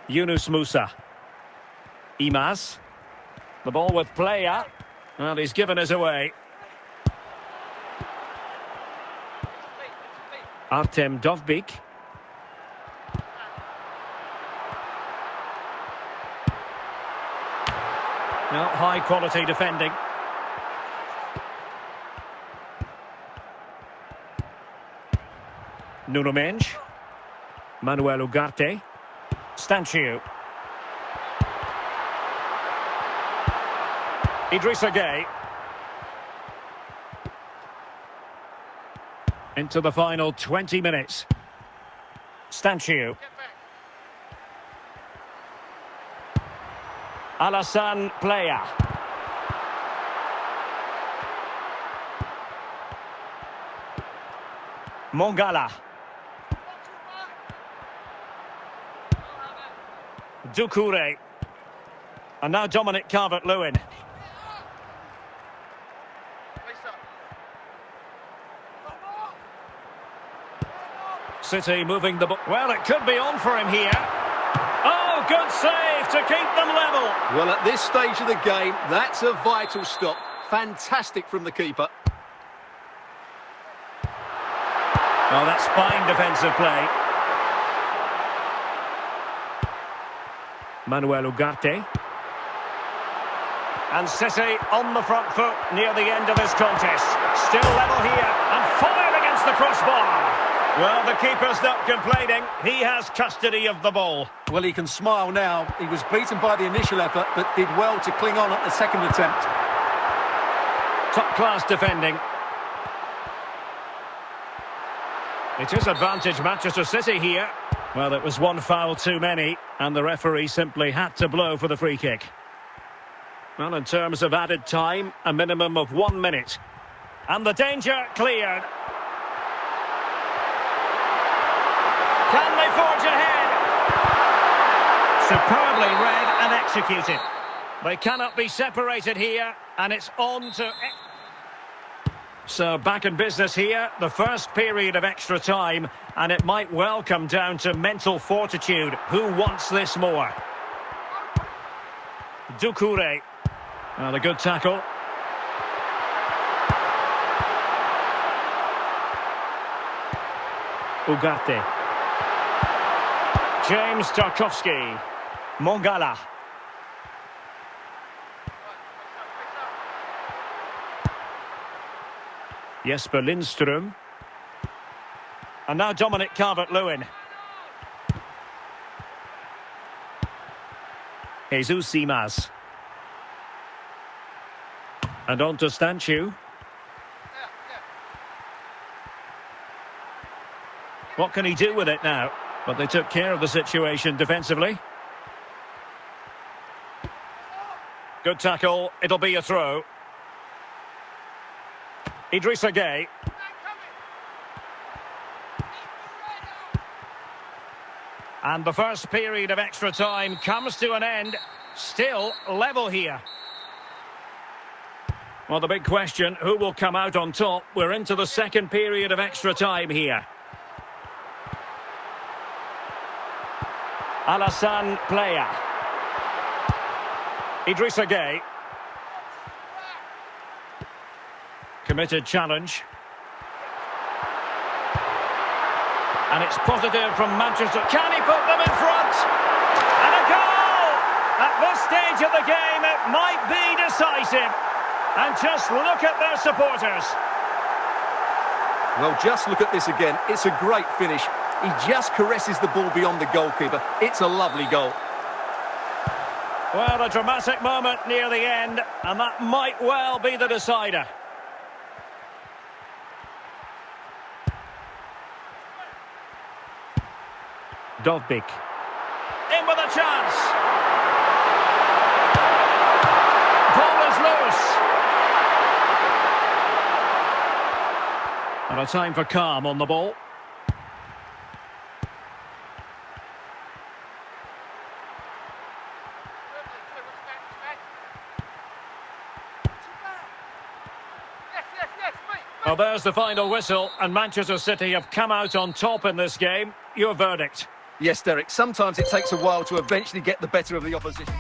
Yunus Musa. Imaz. The ball with Playa. Well, he's given us away. Artem Dovbyk. No, high quality defending. Nuno Mendes. Manuel Ugarte. Stanciu. Idrissa Gueye. Into the final 20 minutes. Stanciu. Alassane Playa. Mongala. Doucouré. And now Dominic Calvert-Lewin. City moving the ball. Well, it could be on for him here. Oh, good save to keep them level. Well, at this stage of the game, that's a vital stop. Fantastic from the keeper. Oh, that's fine defensive play. Manuel Ugarte. And City on the front foot near the end of this contest. Still level here and fired against the crossbar. Well, the keeper's not complaining. He has custody of the ball. Well, he can smile now. He was beaten by the initial effort, but did well to cling on at the second attempt. Top-class defending. It is advantage Manchester City here. Well, it was one foul too many, and the referee simply had to blow for the free kick. Well, in terms of added time, a minimum of 1 minute. And the danger cleared. Can they forge ahead? Superbly read and executed. They cannot be separated here, and it's on to... So back in business here, the first period of extra time, and it might well come down to mental fortitude. Who wants this more? Doucouré. Well, a good tackle. Ugarte. James Tarkowski. Mongala. Jesper Lindström. And now Dominic Calvert-Lewin. Jesus Imaz. And on to Stanciu. What can he do with it now? But they took care of the situation defensively. Good tackle. It'll be a throw. Idrissa Gueye. And the first period of extra time comes to an end. Still level here. Well, the big question, who will come out on top? We're into the second period of extra time here. Alassane Playa. Idrissa Gueye. Committed challenge. And it's positive from Manchester. Can he put them in front? And a goal! At this stage of the game, it might be decisive. And just look at their supporters. Well, just look at this again. It's a great finish. He just caresses the ball beyond the goalkeeper. It's a lovely goal. Well, a dramatic moment near the end, and that might well be the decider. Dovbyk. In with a chance. Ball is loose. And a time for calm on the ball. Well, there's the final whistle, and Manchester City have come out on top in this game. Your verdict? Yes, Derek, sometimes it takes a while to eventually get the better of the opposition.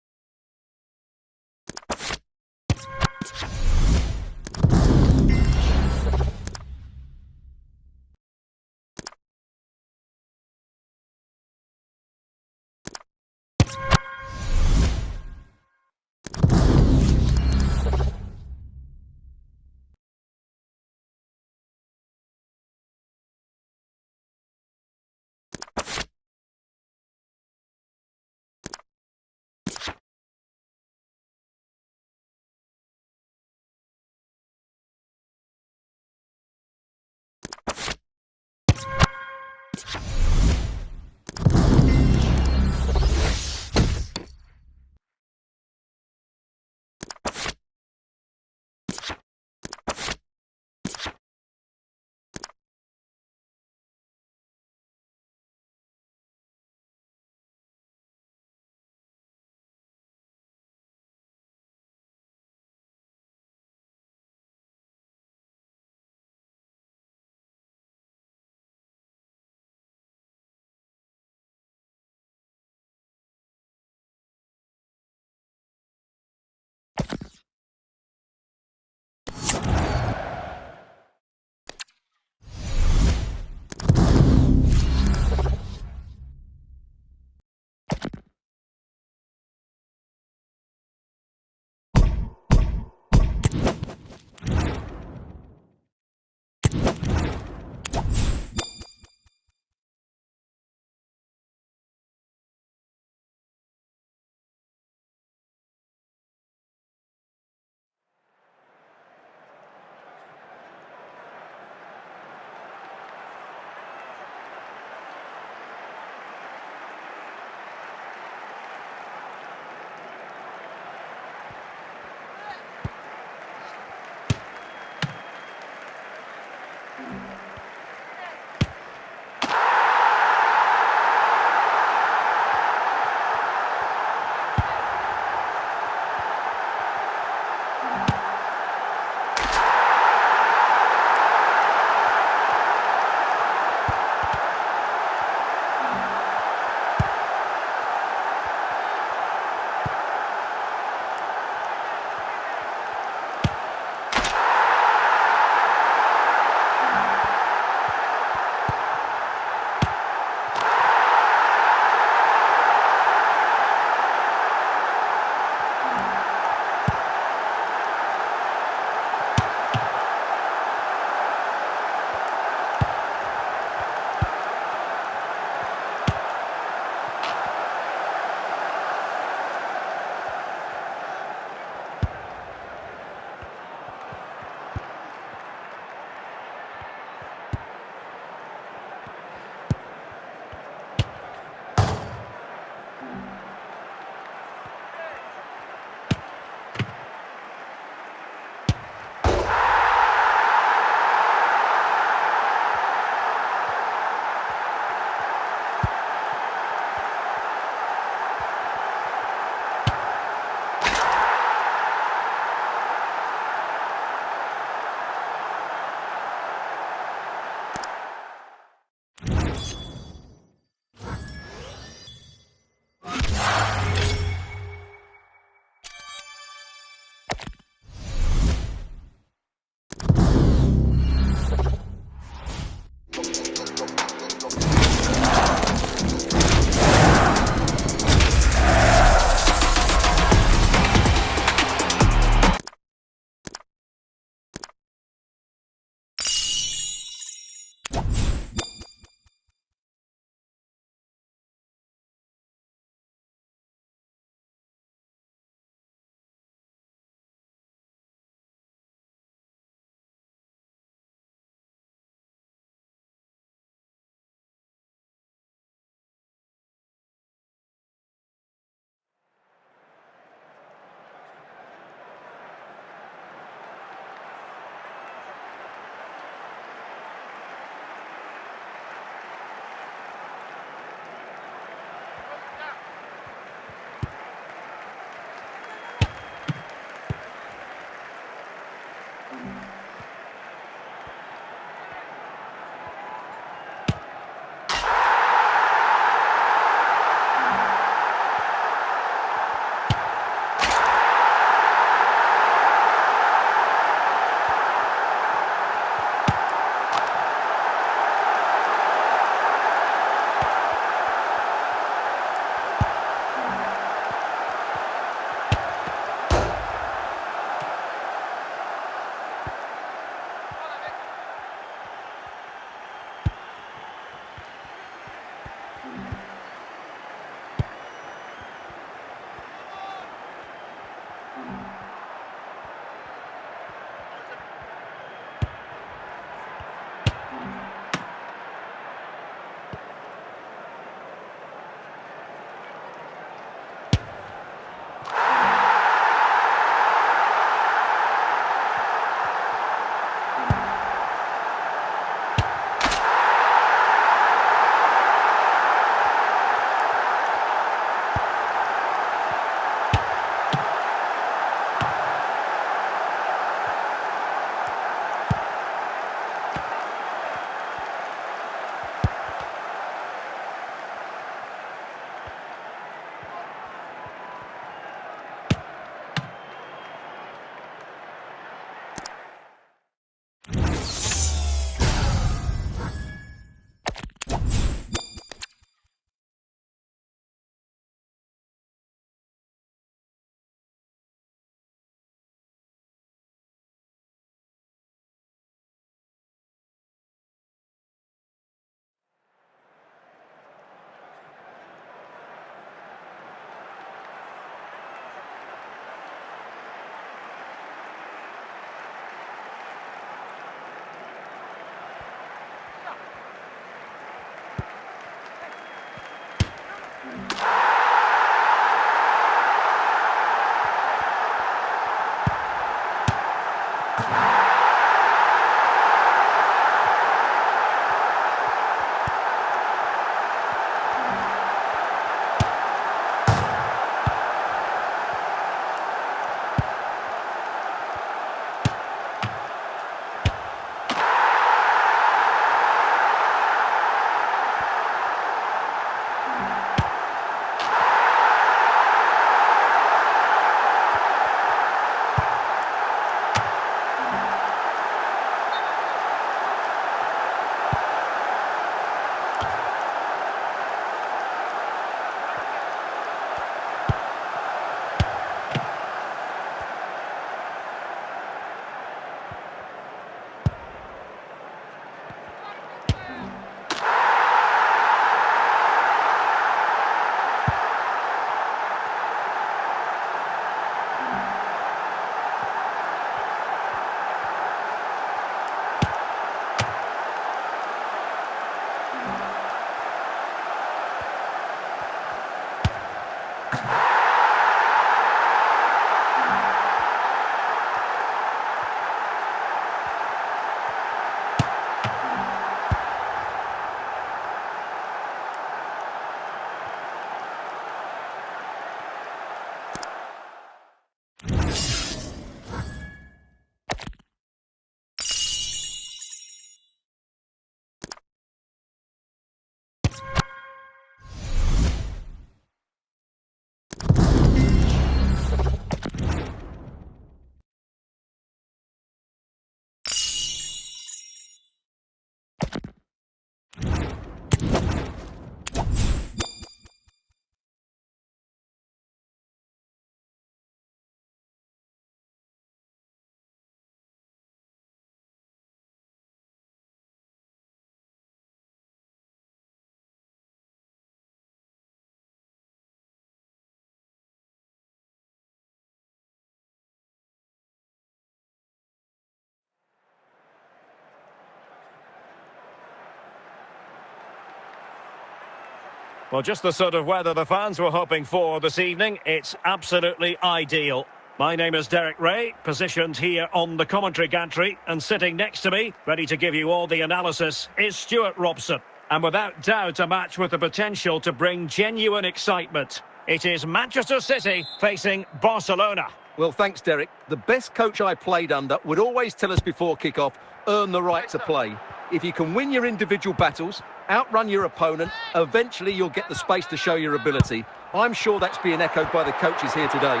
Well, just the sort of weather the fans were hoping for this evening. It's absolutely ideal. My name is Derek Ray, positioned here on the commentary gantry, and sitting next to me, ready to give you all the analysis, is Stuart Robson. And without doubt, a match with the potential to bring genuine excitement. It is Manchester City facing Barcelona. Well, thanks, Derek. The best coach I played under would always tell us before kick-off, earn the right to play. If you can win your individual battles, outrun your opponent, eventually you'll get the space to show your ability. I'm sure that's being echoed by the coaches here today.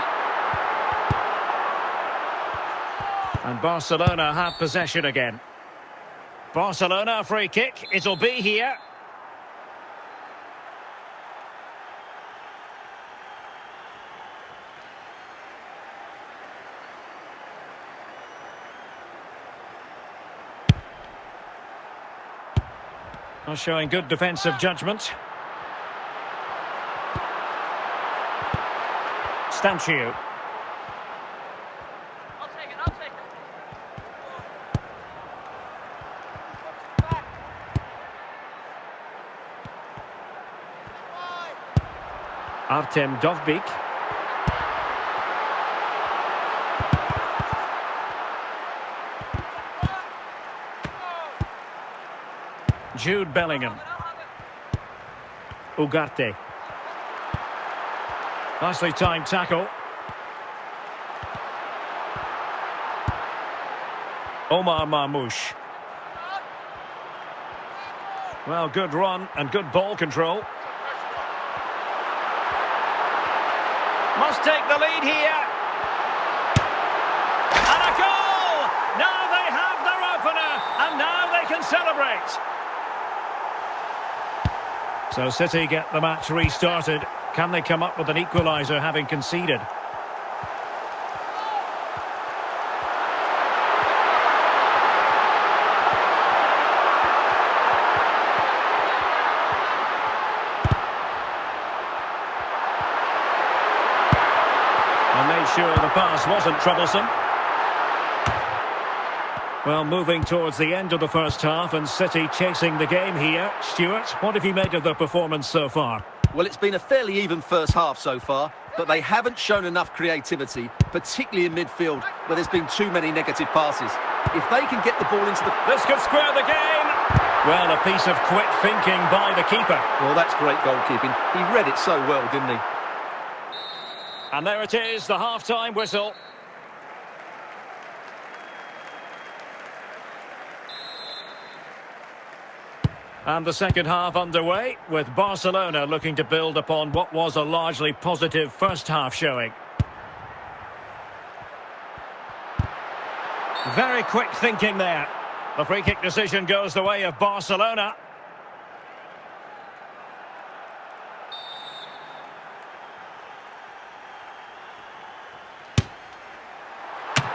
And Barcelona have possession again. Barcelona free kick, it'll be here. Showing good defensive judgment. Stancio. I'll take it. Artem Dovbyk. Jude Bellingham. Ugarte. Nicely timed tackle. Omar Marmoush. Well, good run and good ball control. Must take the lead here. And a goal! Now they have their opener, and now they can celebrate. So City get the match restarted. Can they come up with an equaliser having conceded? And made sure the pass wasn't troublesome. Well, moving towards the end of the first half and City chasing the game here. Stuart, what have you made of their performance so far? Well, it's been a fairly even first half so far, but they haven't shown enough creativity, particularly in midfield, where there's been too many negative passes. If they can get the ball into the... This could square the game! Well, a piece of quick thinking by the keeper. Well, that's great goalkeeping. He read it so well, didn't he? And there it is, the half-time whistle. And the second half underway, with Barcelona looking to build upon what was a largely positive first half showing. Very quick thinking there. The free kick decision goes the way of Barcelona.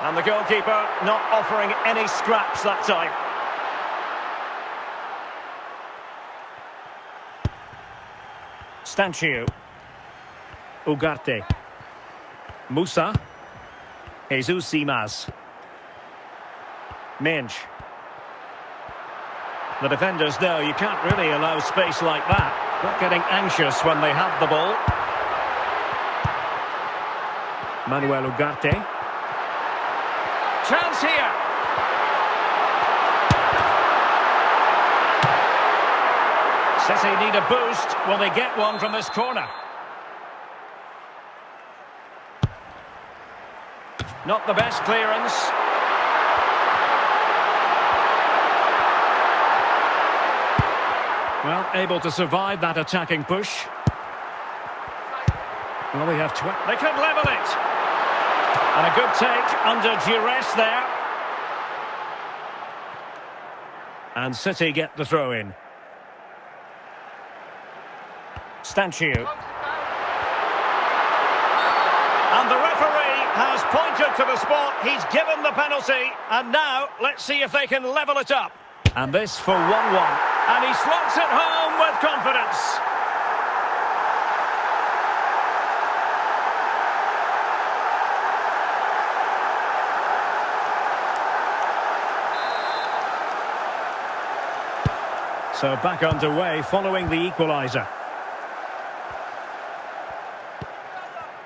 And the goalkeeper not offering any scraps that time. Stancio. Ugarte. Musa. Jesus Simas. Mensch. The defenders know you can't really allow space like that. Not getting anxious when they have the ball. Manuel Ugarte. Chance here. City need a boost. Will they get one from this corner? Not the best clearance. Well, able to survive that attacking push. Well, we have... They could level it. And a good take under duress there. And City get the throw in. Stancio. And the referee has pointed to the spot. He's given the penalty. And now, let's see if they can level it up. And this for 1-1. And he slots it home with confidence. So back underway following the equaliser.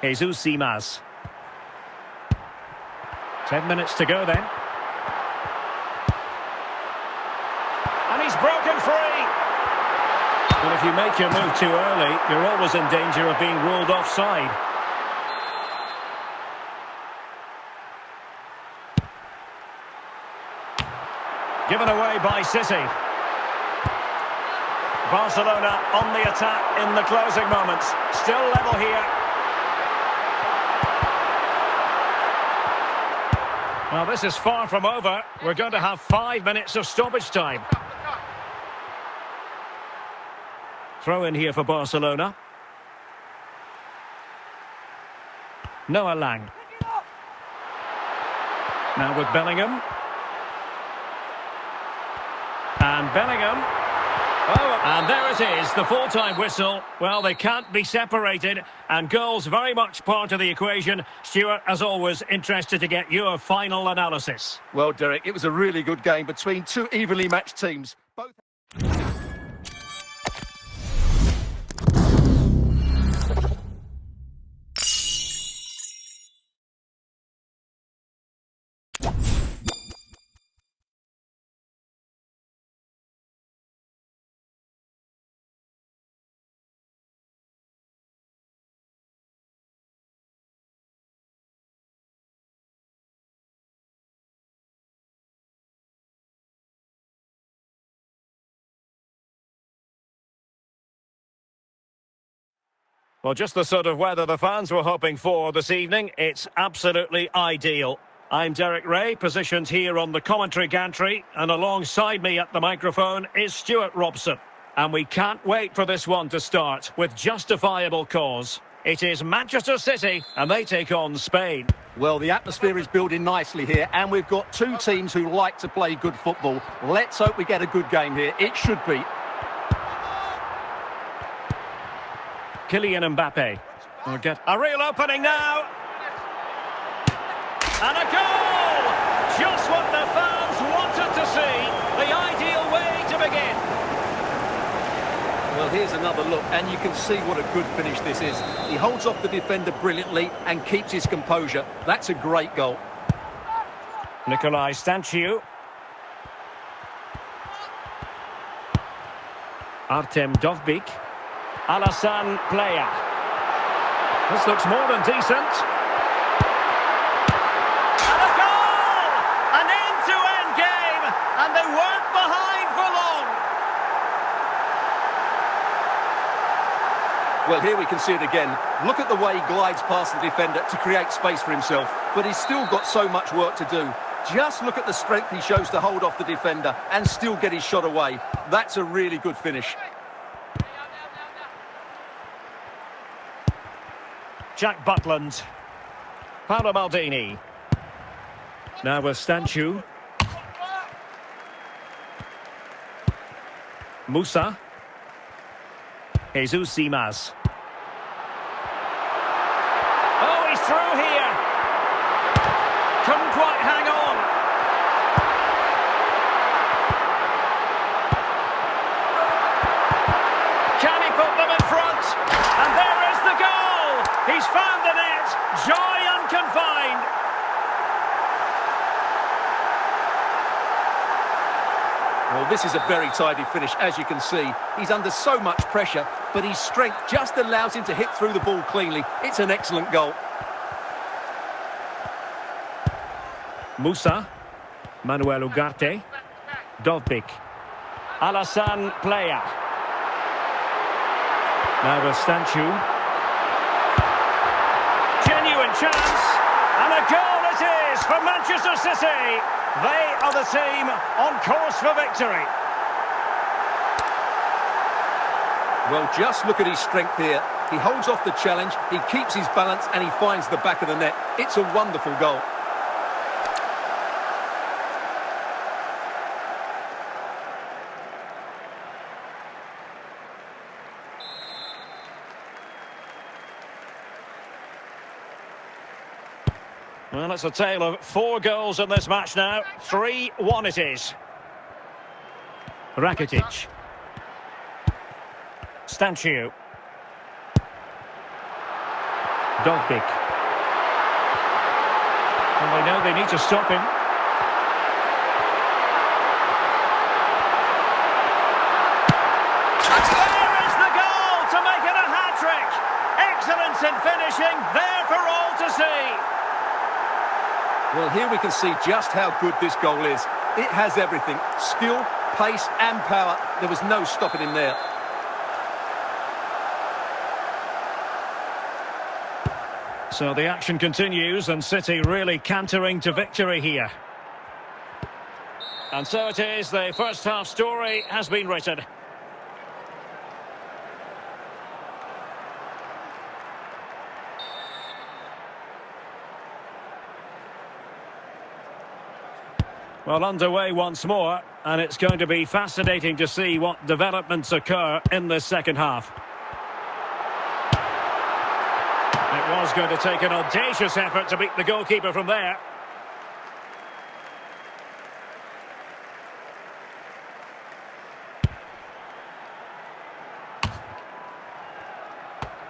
Jesus Simas. 10 minutes to go then. And he's broken free. Well, if you make your move too early, you're always in danger of being ruled offside. Given away by City. Barcelona on the attack in the closing moments. Still level here. Well, this is far from over. We're going to have 5 minutes of stoppage time. Throw in here for Barcelona. Noah Lang. Now with Bellingham. And Bellingham. Oh, and there it is, the full-time whistle. Well, they can't be separated, and goals very much part of the equation. Stuart, as always, interested to get your final analysis. Well, Derek, it was a really good game between two evenly matched teams. Both. Well, just the sort of weather the fans were hoping for this evening. It's absolutely ideal. I'm Derek Ray, positioned here on the commentary gantry, and alongside me at the microphone is Stuart Robson. And we can't wait for this one to start with justifiable cause. It is Manchester City, and they take on Spain. Well, the atmosphere is building nicely here, and we've got two teams who like to play good football. Let's hope we get a good game here. It should be. Kylian Mbappe will get a real opening now. And a goal! Just what the fans wanted to see. The ideal way to begin. Well, here's another look, and you can see what a good finish this is. He holds off the defender brilliantly and keeps his composure. That's a great goal. Nikolai Stanciu. Artem Dovbyk. Alassane Plea. This looks more than decent. And a goal! An end-to-end game, and they weren't behind for long. Well, here we can see it again. Look at the way he glides past the defender to create space for himself. But he's still got so much work to do. Just look at the strength he shows to hold off the defender and still get his shot away. That's a really good finish. Jack Butland. Paolo Maldini. Now with Stanciu. Musa. Jesus Simas. Oh, he's through here. Couldn't quite hang on. Can he put them in front? And there is the goal. He's found the net. Joy unconfined. Well, this is a very tidy finish, as you can see. He's under so much pressure, but his strength just allows him to hit through the ball cleanly. It's an excellent goal. Musa. Manuel Ugarte. Dovbyk. Alassane Plea. Now with Stanciu. Genuine chance, and a goal it is for Manchester City. They are the team on course for victory. Well, just look at his strength here. He holds off the challenge, he keeps his balance, and he finds the back of the net. It's a wonderful goal. Well, it's a tale of 4 goals in this match now. 3-1 it is. Rakitic. Stanciu. Dovbyk. And they know they need to stop him. There is the goal to make it a hat-trick. Excellence in finishing, there for all to see. Well, here we can see just how good this goal is. It has everything. Skill, pace and power. There was no stopping him there. So the action continues and City really cantering to victory here. And so it is, the first half story has been written. Well, underway once more, and it's going to be fascinating to see what developments occur in this second half. It was going to take an audacious effort to beat the goalkeeper from there.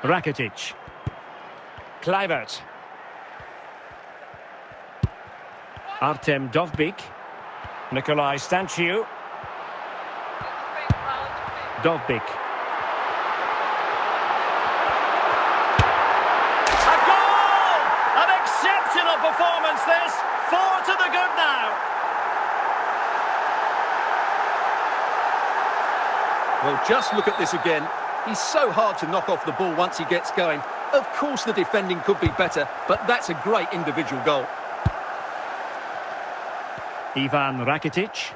Rakitic. Kluivert. Artem Dovbyk. Nikolai Stanciu. Dovbyk. A goal! An exceptional performance this. 4 to the good now. Well, just look at this again. He's so hard to knock off the ball once he gets going. Of course the defending could be better, but that's a great individual goal. Ivan Rakitic.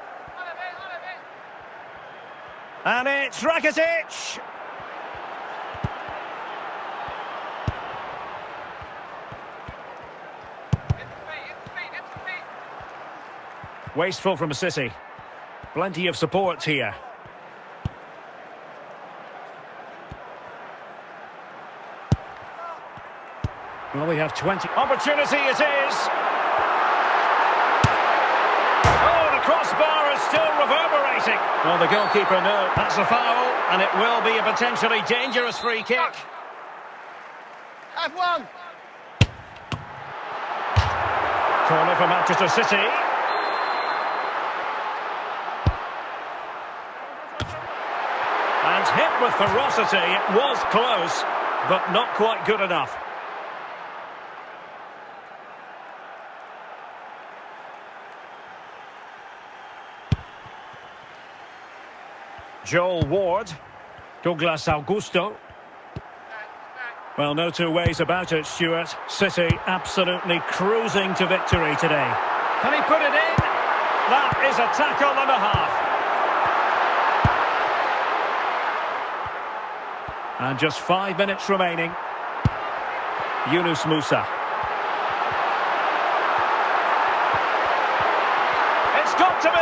And it's Rakitic! Wasteful from City. Plenty of support here. Well, we have 20. Opportunity it is! Crossbar is still reverberating. Well, the goalkeeper knows that's a foul, and it will be a potentially dangerous free kick. Have one. Corner for Manchester City. And hit with ferocity. It was close, but not quite good enough. Joel Ward. Douglas Augusto. Well, no two ways about it, Stuart. City absolutely cruising to victory today. Can he put it in? That is a tackle and a half. And just 5 minutes remaining. Yunus Musa. It's got to be!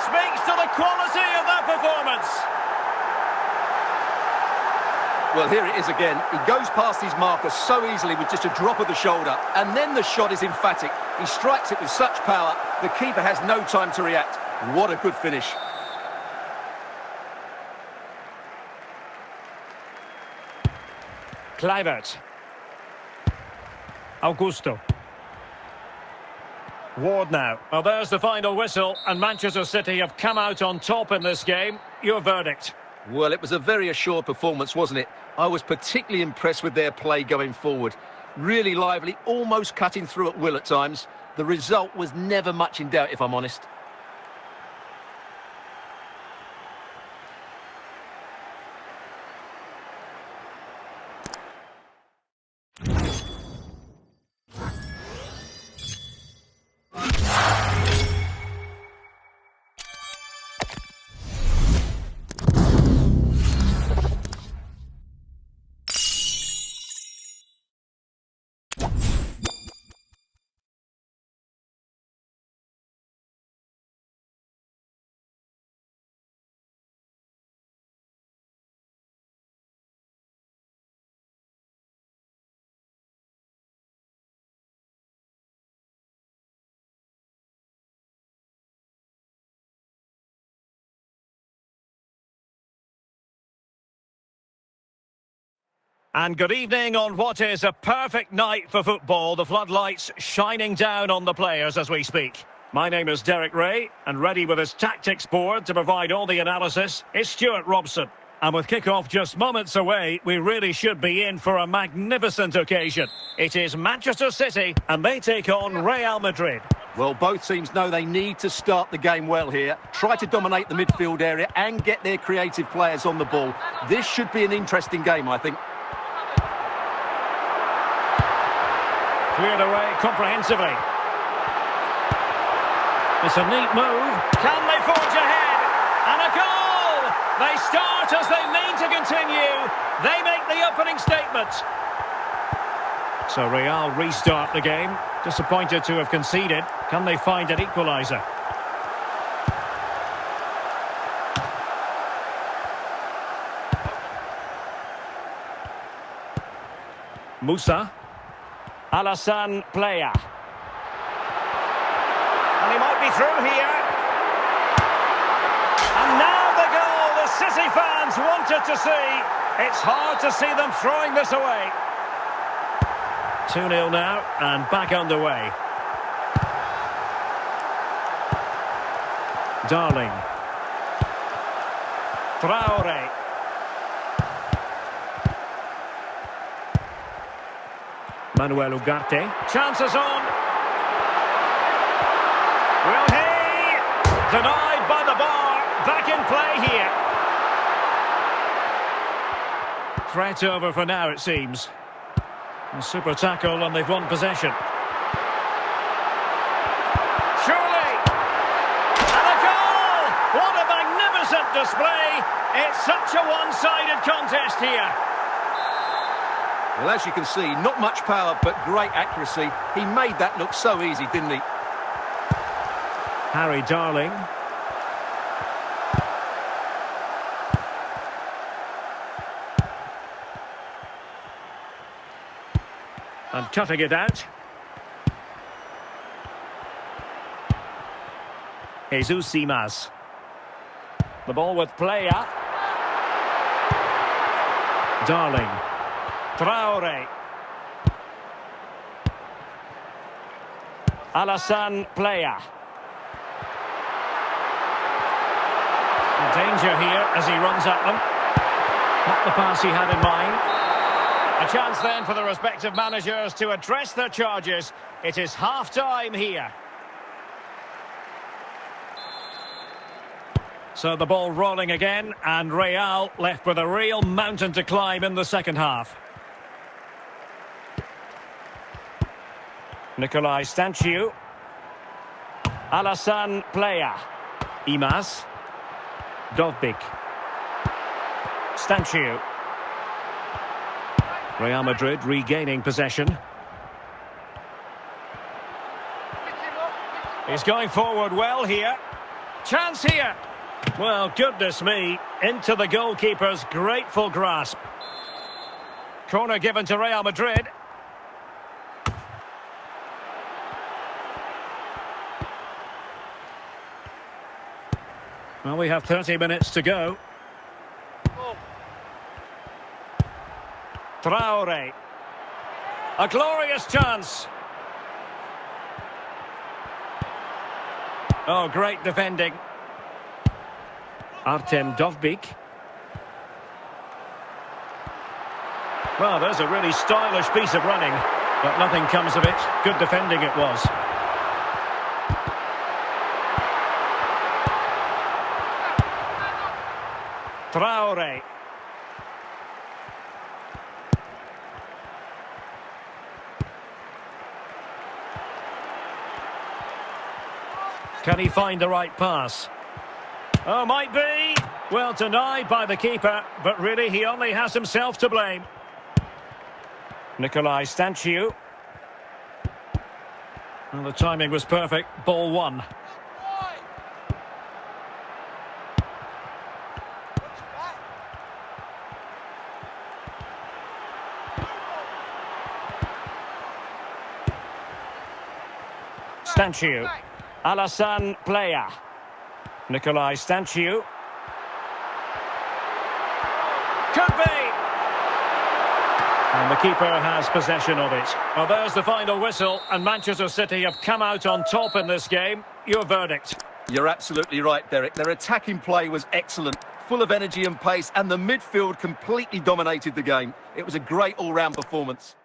Speaks to the quality of that performance. Well, here it is again. He goes past his marker so easily with just a drop of the shoulder, and then the shot is emphatic. He strikes it with such power, the keeper has no time to react. What a good finish. Kluivert. Augusto. Ward now. Well, there's the final whistle, and Manchester City have come out on top in this game. Your verdict? Well, it was a very assured performance, wasn't it? I was particularly impressed with their play going forward. Really lively, almost cutting through at will at times. The result was never much in doubt, if I'm honest. And good evening on what is a perfect night for football. The floodlights shining down on the players as we speak. My name is Derek Ray, and ready with his tactics board to provide all the analysis is Stuart Robson. And with kick-off just moments away, we really should be in for a magnificent occasion. It is Manchester City, and they take on Real Madrid. Well, both teams know they need to start the game well here. Try to dominate the midfield area and get their creative players on the ball. This should be an interesting game, I think. Cleared away comprehensively. It's a neat move. Can they forge ahead? And a goal! They start as they mean to continue. They make the opening statement. So Real restart the game. Disappointed to have conceded. Can they find an equaliser? Musa. Alassane Playa. And he might be through here. And now the goal the City fans wanted to see. It's hard to see them throwing this away. 2-0 now, and back underway. Darling. Traore. Manuel Ugarte. Chances on. Will he? Denied by the bar. Back in play here. Threat over for now, it seems. A super tackle, and they've won possession. Surely! And a goal! What a magnificent display! It's such a one-sided contest here. Well, as you can see, not much power, but great accuracy. He made that look so easy, didn't he? Harry Darling. And cutting it out. Jesus Simas. The ball with Playa. Darling. Traore. Alassane Playa. Danger here as he runs at them. Not the pass he had in mind. A chance then for the respective managers to address their charges. It is half-time here. So the ball rolling again, and Real left with a real mountain to climb in the second half. Nicolai Stanciu. Alassane Playa. Imaz. Dovbyk. Stanciu. Real Madrid regaining possession. He's going forward well here. Chance here. Well, goodness me. Into the goalkeeper's grateful grasp. Corner given to Real Madrid. Well, we have 30 minutes to go. Traore. A glorious chance. Oh, great defending. Artem Dovbyk. Well, there's a really stylish piece of running, but nothing comes of it. Good defending it was. Traore. Can he find the right pass? Oh, might be. Well, denied by the keeper, but really he only has himself to blame. Nicolai Stanciu. Well, the timing was perfect. Ball one. Stanciu. Alassane Playa. Nicolai Stanciu. Could be. And the keeper has possession of it. Well, there's the final whistle, and Manchester City have come out on top in this game. Your verdict? You're absolutely right, Derek. Their attacking play was excellent, full of energy and pace, and the midfield completely dominated the game. It was a great all-round performance.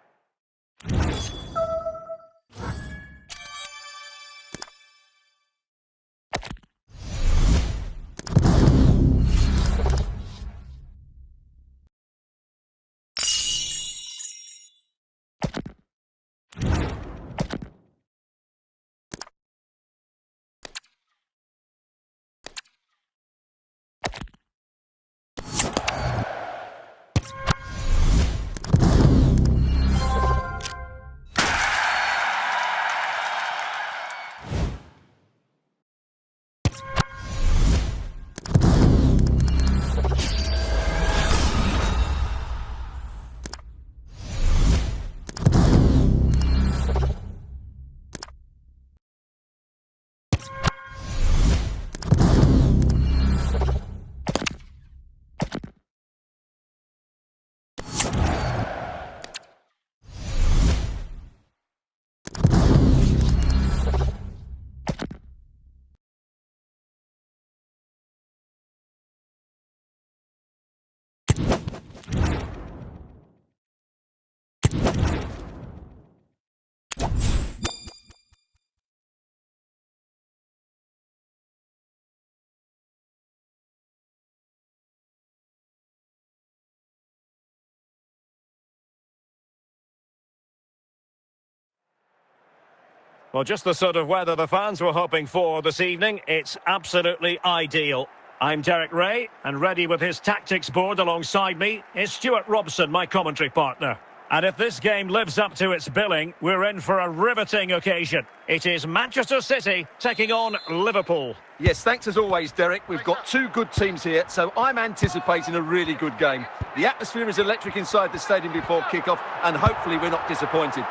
Well, just the sort of weather the fans were hoping for this evening. It's absolutely ideal. I'm Derek Ray, and ready with his tactics board alongside me is Stuart Robson, my commentary partner. And if this game lives up to its billing, we're in for a riveting occasion. It is Manchester City taking on Liverpool. Yes, thanks as always, Derek. We've got two good teams here, so I'm anticipating a really good game. The atmosphere is electric inside the stadium before kick-off, and hopefully we're not disappointed.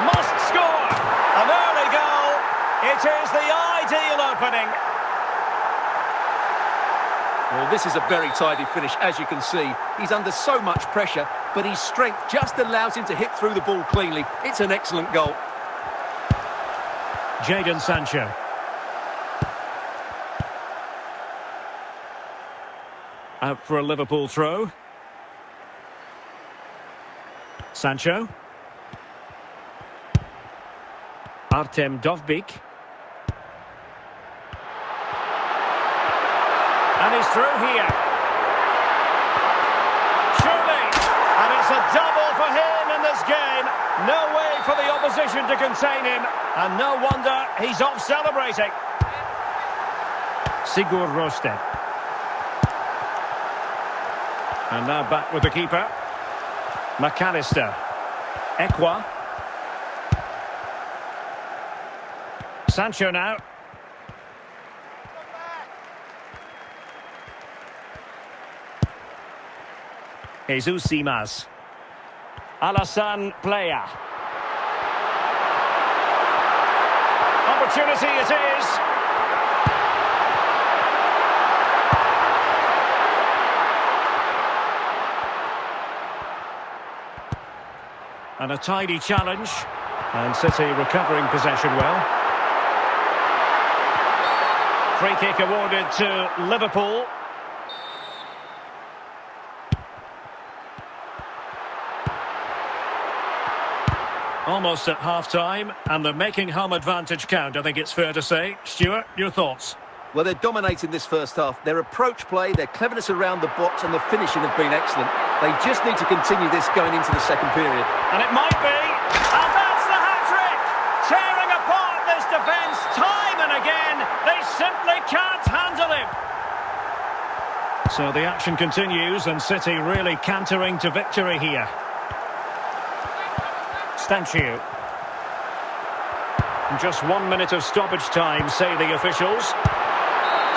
Must score! An early goal. It is the ideal opening. Well, this is a very tidy finish, as you can see. He's under so much pressure, but his strength just allows him to hit through the ball cleanly. It's an excellent goal. Jadon Sancho. Out for a Liverpool throw. Sancho. Artem Dovbyk. And he's through here. Surely. And it's a double for him in this game. No way for the opposition to contain him. And no wonder he's off celebrating. Sigur Rosted. And now back with the keeper. McAllister. Ekwa. Sancho now. Jesus Simas. Alassane Plea. Opportunity it is. And a tidy challenge. And City recovering possession well. Free kick awarded to Liverpool. Almost at half-time, and they're making home advantage count, I think it's fair to say. Stuart, your thoughts? Well, they're dominating this first half. Their approach play, their cleverness around the box and the finishing have been excellent. They just need to continue this going into the second period. And it might be, and that's the hat-trick! Tearing apart this defence time and again. They simply can't handle him. So the action continues, and City really cantering to victory here. Stanchu. Just 1 minute of stoppage time, say the officials.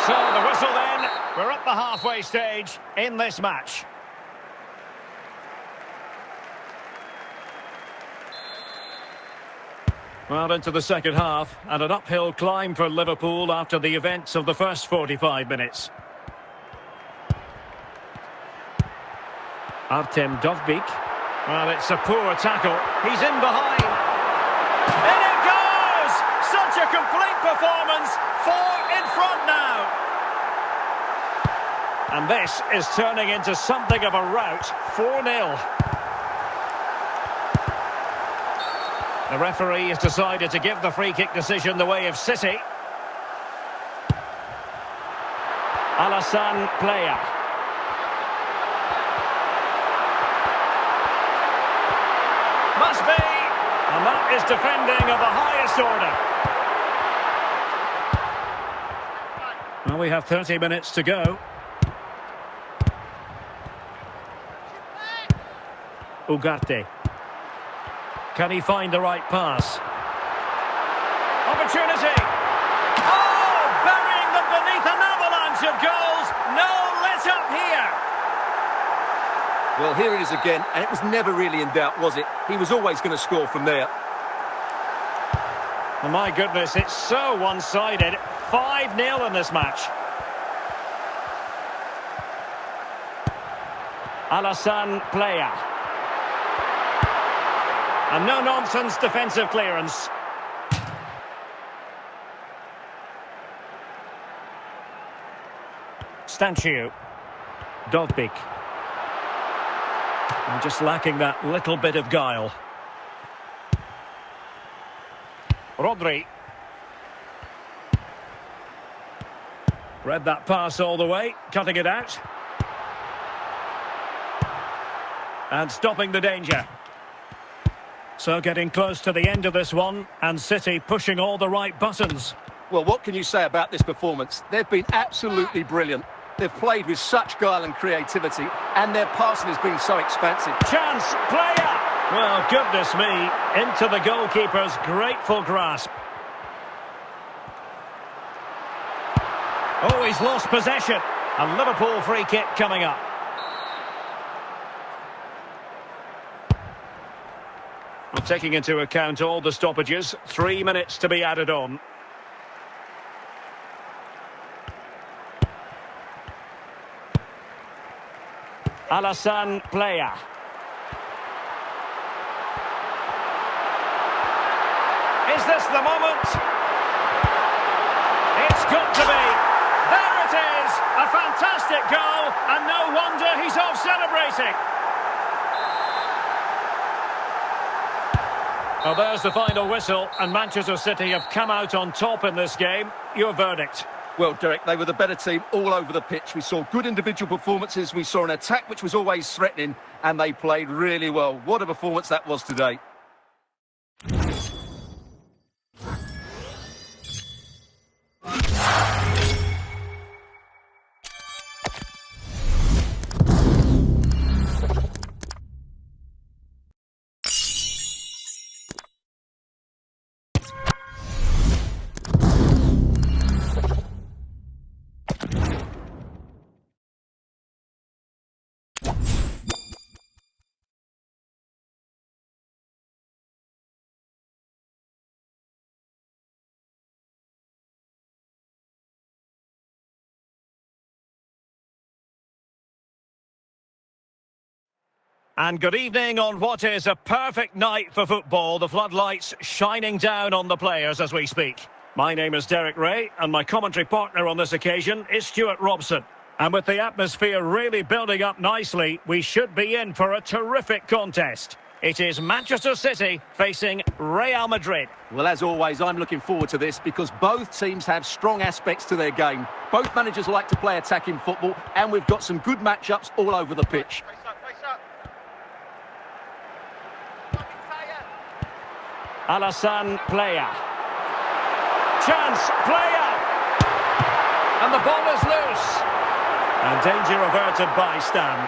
So the whistle then. We're at the halfway stage in this match. Well, into the second half, and an uphill climb for Liverpool after the events of the first 45 minutes. Artem Dovbyk. Well, it's a poor tackle. He's in behind. In it goes! Such a complete performance. 4 in front now. And this is turning into something of a rout. 4-0. The referee has decided to give the free kick decision the way of City. Alassane Plea. Must be. And that is defending of the highest order. Well, we have 30 minutes to go. Ugarte. Can he find the right pass? Opportunity! Oh, burying them beneath an avalanche of goals. No let-up here. Well, here it is again, and it was never really in doubt, was it? He was always going to score from there. Oh, my goodness, it's so one-sided. 5-0 in this match. Alassane Plea. And no-nonsense defensive clearance. Stanchiu. Dovbyk. And just lacking that little bit of guile. Rodri. Read that pass all the way, cutting it out. And stopping the danger. So getting close to the end of this one, and City pushing all the right buttons. Well, what can you say about this performance? They've been absolutely brilliant. They've played with such guile and creativity, and their passing has been so expansive. Chance, player! Well, goodness me, into the goalkeeper's grateful grasp. Oh, he's lost possession. A Liverpool free kick coming up. Well, taking into account all the stoppages, 3 minutes to be added on. Alassane Plea. Is this the moment? It's got to be. There it is. A fantastic goal, and no wonder he's off celebrating. Well, there's the final whistle, and Manchester City have come out on top in this game. Your verdict? Well, Derek, they were the better team all over the pitch. We saw good individual performances. We saw an attack which was always threatening, and they played really well. What a performance that was today. And good evening on what is a perfect night for football. The floodlights shining down on the players as we speak. My name is Derek Ray, and my commentary partner on this occasion is Stuart Robson. And with the atmosphere really building up nicely, we should be in for a terrific contest. It is Manchester City facing Real Madrid. Well, as always, I'm looking forward to this because both teams have strong aspects to their game. Both managers like to play attacking football, and we've got some good matchups all over the pitch. Alassane Plea. Chance, Plea! And the ball is loose. And danger averted by Stan.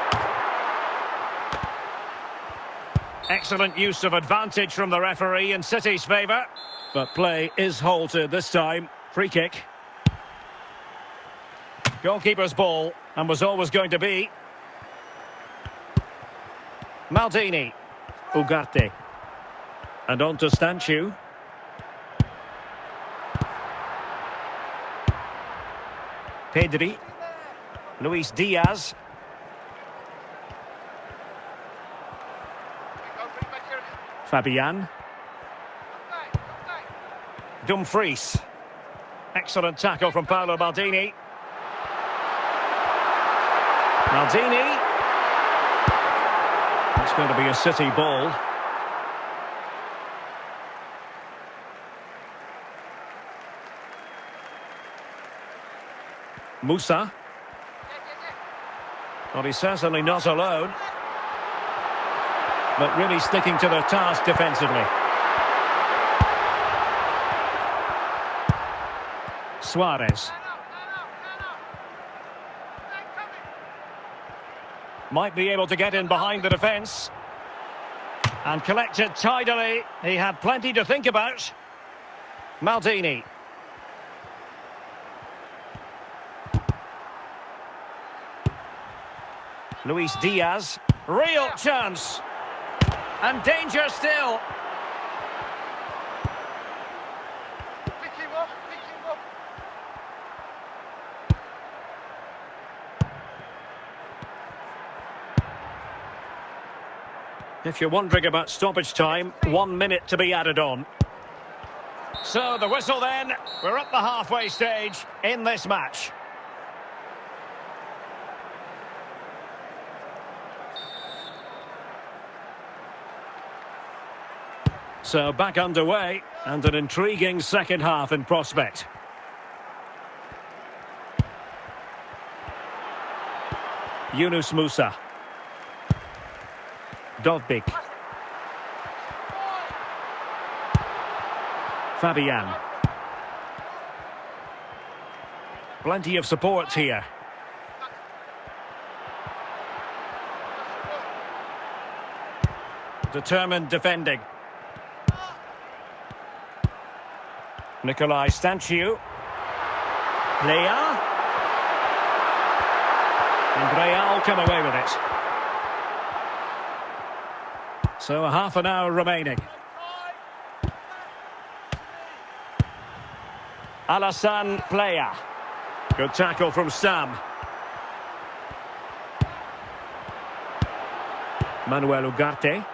Excellent use of advantage from the referee in City's favour. But play is halted this time. Free kick. Goalkeeper's ball, and was always going to be. Maldini. Ugarte. And on to Stanchiu. Pedri. Luis Diaz. Fabian. Dumfries. Excellent tackle from Paolo Maldini. Maldini. It's going to be a City ball. Musa. Well, he's certainly not alone. But really sticking to their task defensively. Suarez. Might be able to get in behind the defence. And collect it tidily. He had plenty to think about. Maldini. Luis Diaz. Real chance. And danger still. If you're wondering about stoppage time, 1 minute to be added on. So the whistle then. We're at the halfway stage in this match. So back underway, and an intriguing second half in prospect. Yunus Musa. Dovbik. Fabian. Plenty of support here. Determined defending. Nicolai Stanciu. Plea. And Real come away with it. So a half an hour remaining. Alassane Plea. Good tackle from Sam. Manuel Ugarte.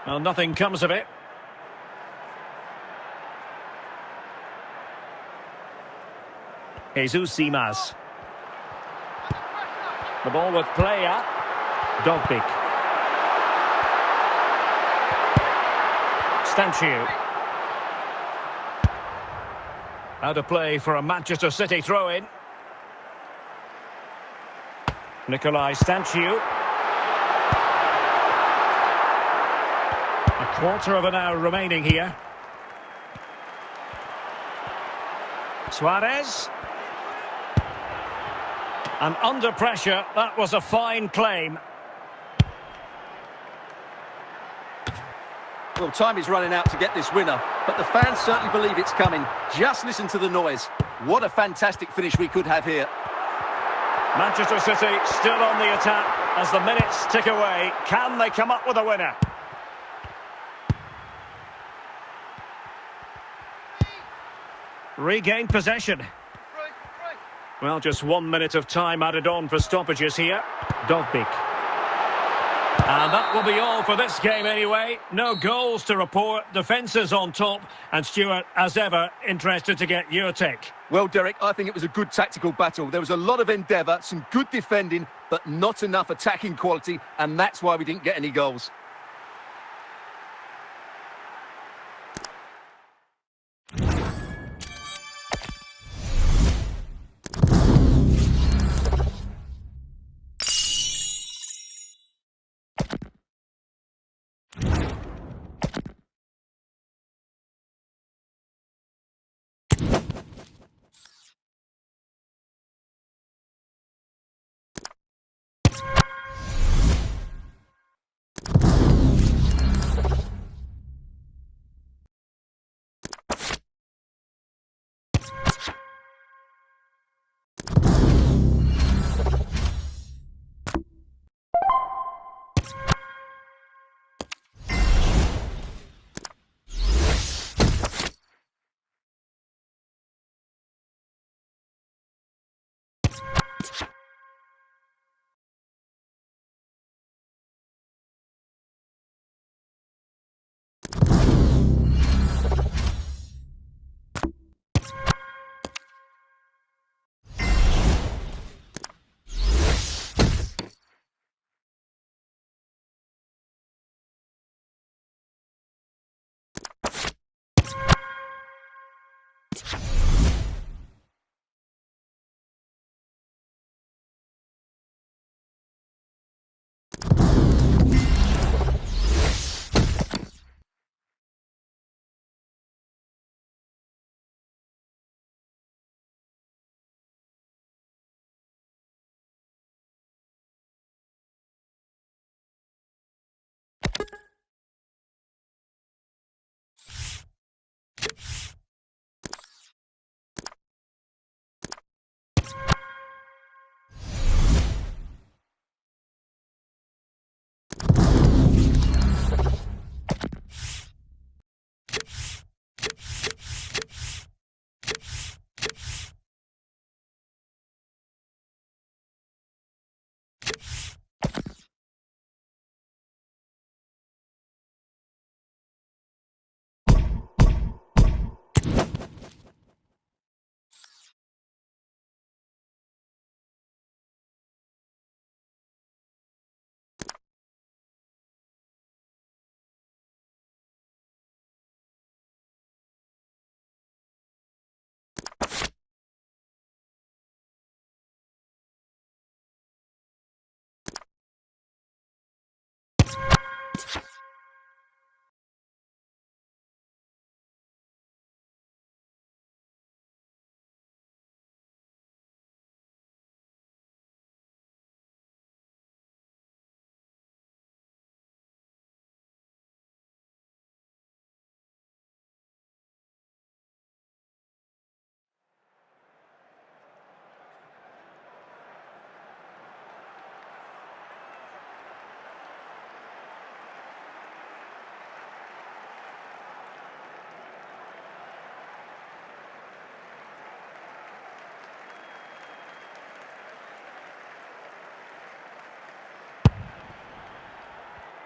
Well, nothing comes of it. Jesus Simas. The ball with Plea. Dovbik. Stanciu. Out of play for a Manchester City throw-in. Nicolai Stanciu. A quarter of an hour remaining here. Suarez. And under pressure, that was a fine claim. Well, time is running out to get this winner, but the fans certainly believe it's coming. Just listen to the noise. What a fantastic finish we could have here. Manchester City still on the attack as the minutes tick away. Can they come up with a winner? Regain possession. Well, just 1 minute of time added on for stoppages here. Dovbik. And that will be all for this game anyway. No goals to report, defences on top. And Stuart, as ever, interested to get your take. Well, Derek, I think it was a good tactical battle. There was a lot of endeavour, some good defending, but not enough attacking quality, and that's why we didn't get any goals.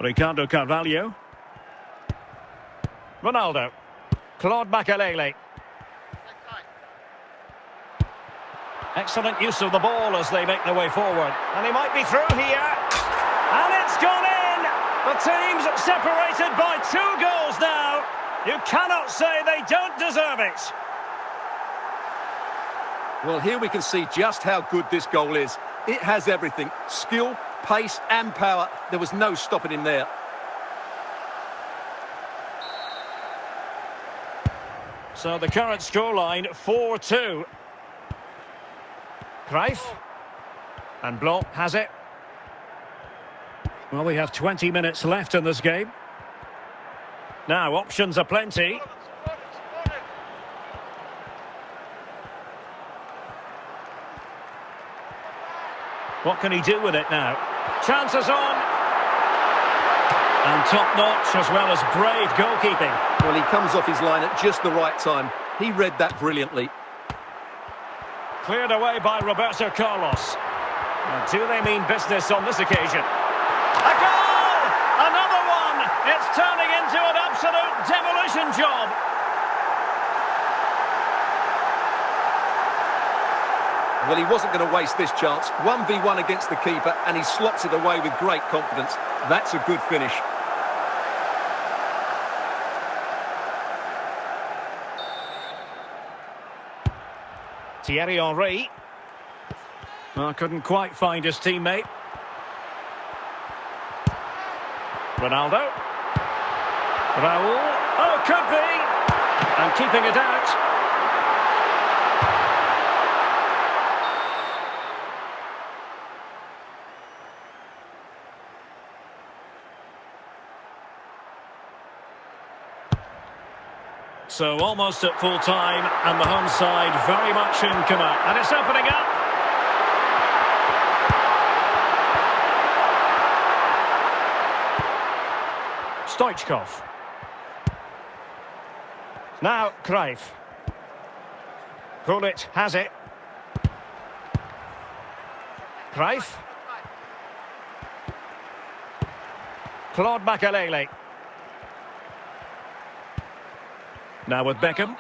Ricardo Carvalho. Ronaldo. Claude Makelele. Excellent use of the ball as they make their way forward. And he might be through here. And it's gone in! The team's separated by 2 goals now. You cannot say they don't deserve it. Well, here we can see just how good this goal is. It has everything. Skill, pace and power. There was no stopping him there. So the current scoreline, 4-2. Cruyff. And Blanc has it. Well, we have 20 minutes left in this game. Now, options are plenty. What can he do with it now? Chances on. And top-notch as well as brave goalkeeping. Well, he comes off his line at just the right time. He read that brilliantly. Cleared away by Roberto Carlos. And do they mean business on this occasion? A goal! Another one! It's turning into an absolute demolition job. Well, he wasn't going to waste this chance. 1v1 against the keeper, and he slots it away with great confidence. That's a good finish. Thierry Henry. Well, couldn't quite find his teammate. Ronaldo. Raul. Oh, could be! And keeping it out. So almost at full time, and the home side very much in command. And it's opening up. Stoichkov. Now Cruyff. Gullit has it. Cruyff. Claude Makelele. Now with Beckham.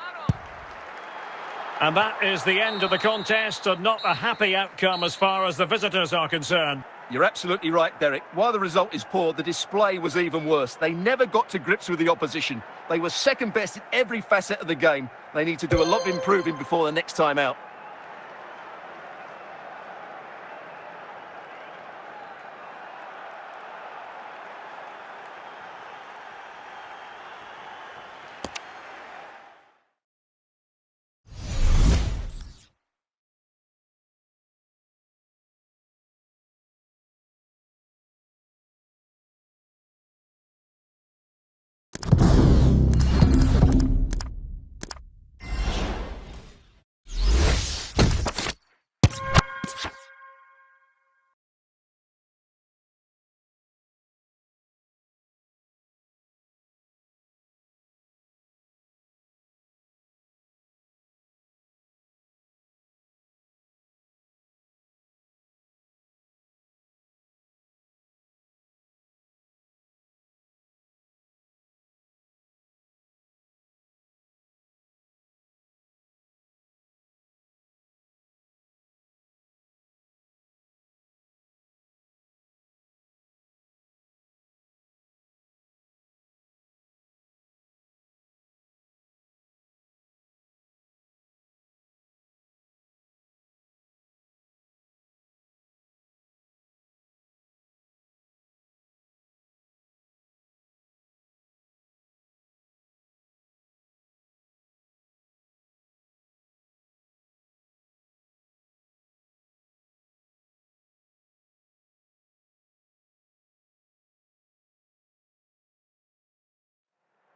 And that is the end of the contest, and not a happy outcome as far as the visitors are concerned. You're absolutely right, Derek. While the result is poor, the display was even worse. They never got to grips with the opposition. They were second best in every facet of the game. They need to do a lot of improving before the next time out.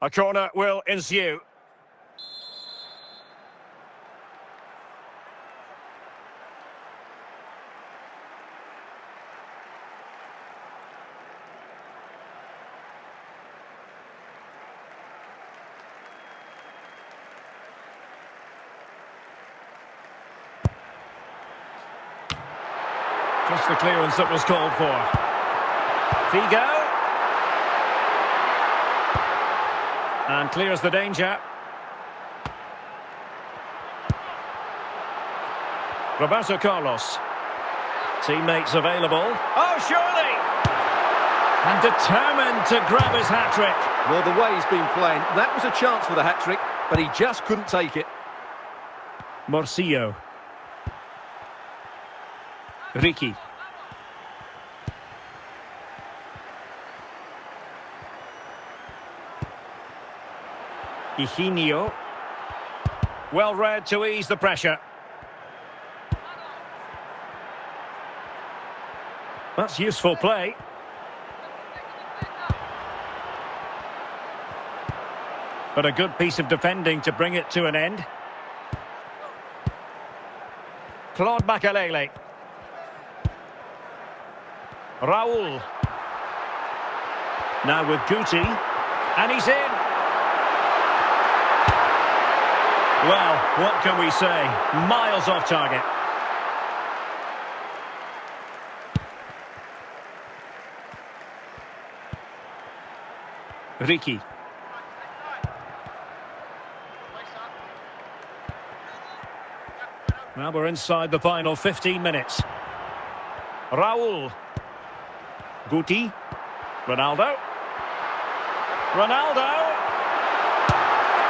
A corner will ensue. Just the clearance that was called for. Figo. And clears the danger. Roberto Carlos. Teammates available. Oh, surely! And determined to grab his hat-trick. Well, the way he's been playing, that was a chance for the hat-trick, but he just couldn't take it. Morcillo. Ricky. Higinio. Well read to ease the pressure. That's useful play. But a good piece of defending to bring it to an end. Claude Makelele. Raul. Now with Guti. And he's in. Well, what can we say? Miles off target. Ricky. Now we're inside the final 15 minutes. Raul. Guti. Ronaldo. Ronaldo.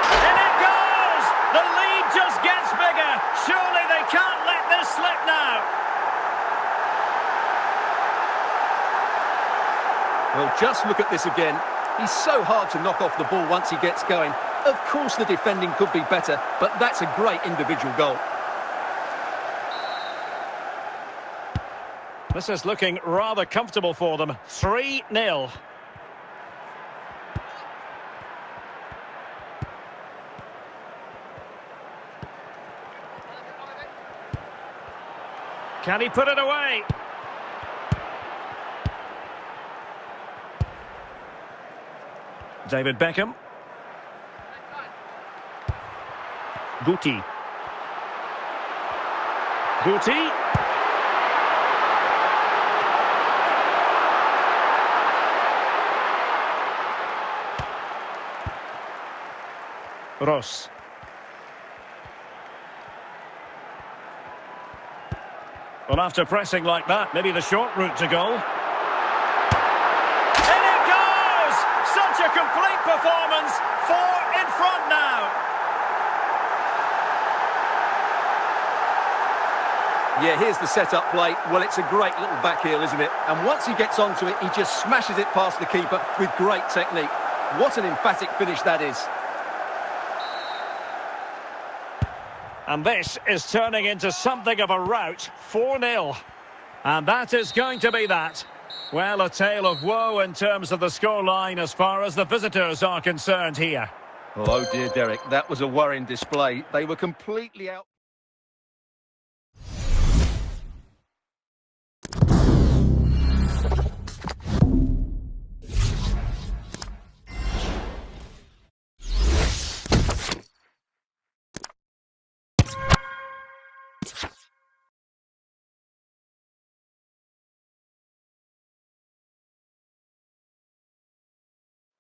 And it goes! The lead just gets bigger. Surely they can't let this slip now. Well, just look at this again. He's so hard to knock off the ball once he gets going. Of course the defending could be better, but that's a great individual goal. This is looking rather comfortable for them. 3-0. Can he put it away? David Beckham. Guti. Guti. Ross. Well, after pressing like that, maybe the short route to goal. And it goes! Such a complete performance. 4 in front now. Yeah, here's the set-up play. Well, it's a great little back heel, isn't it? And once he gets onto it, he just smashes it past the keeper with great technique. What an emphatic finish that is. And this is turning into something of a rout. 4-0. And that is going to be that. Well, a tale of woe in terms of the scoreline as far as the visitors are concerned here. Oh dear, Derek, that was a worrying display. They were completely out.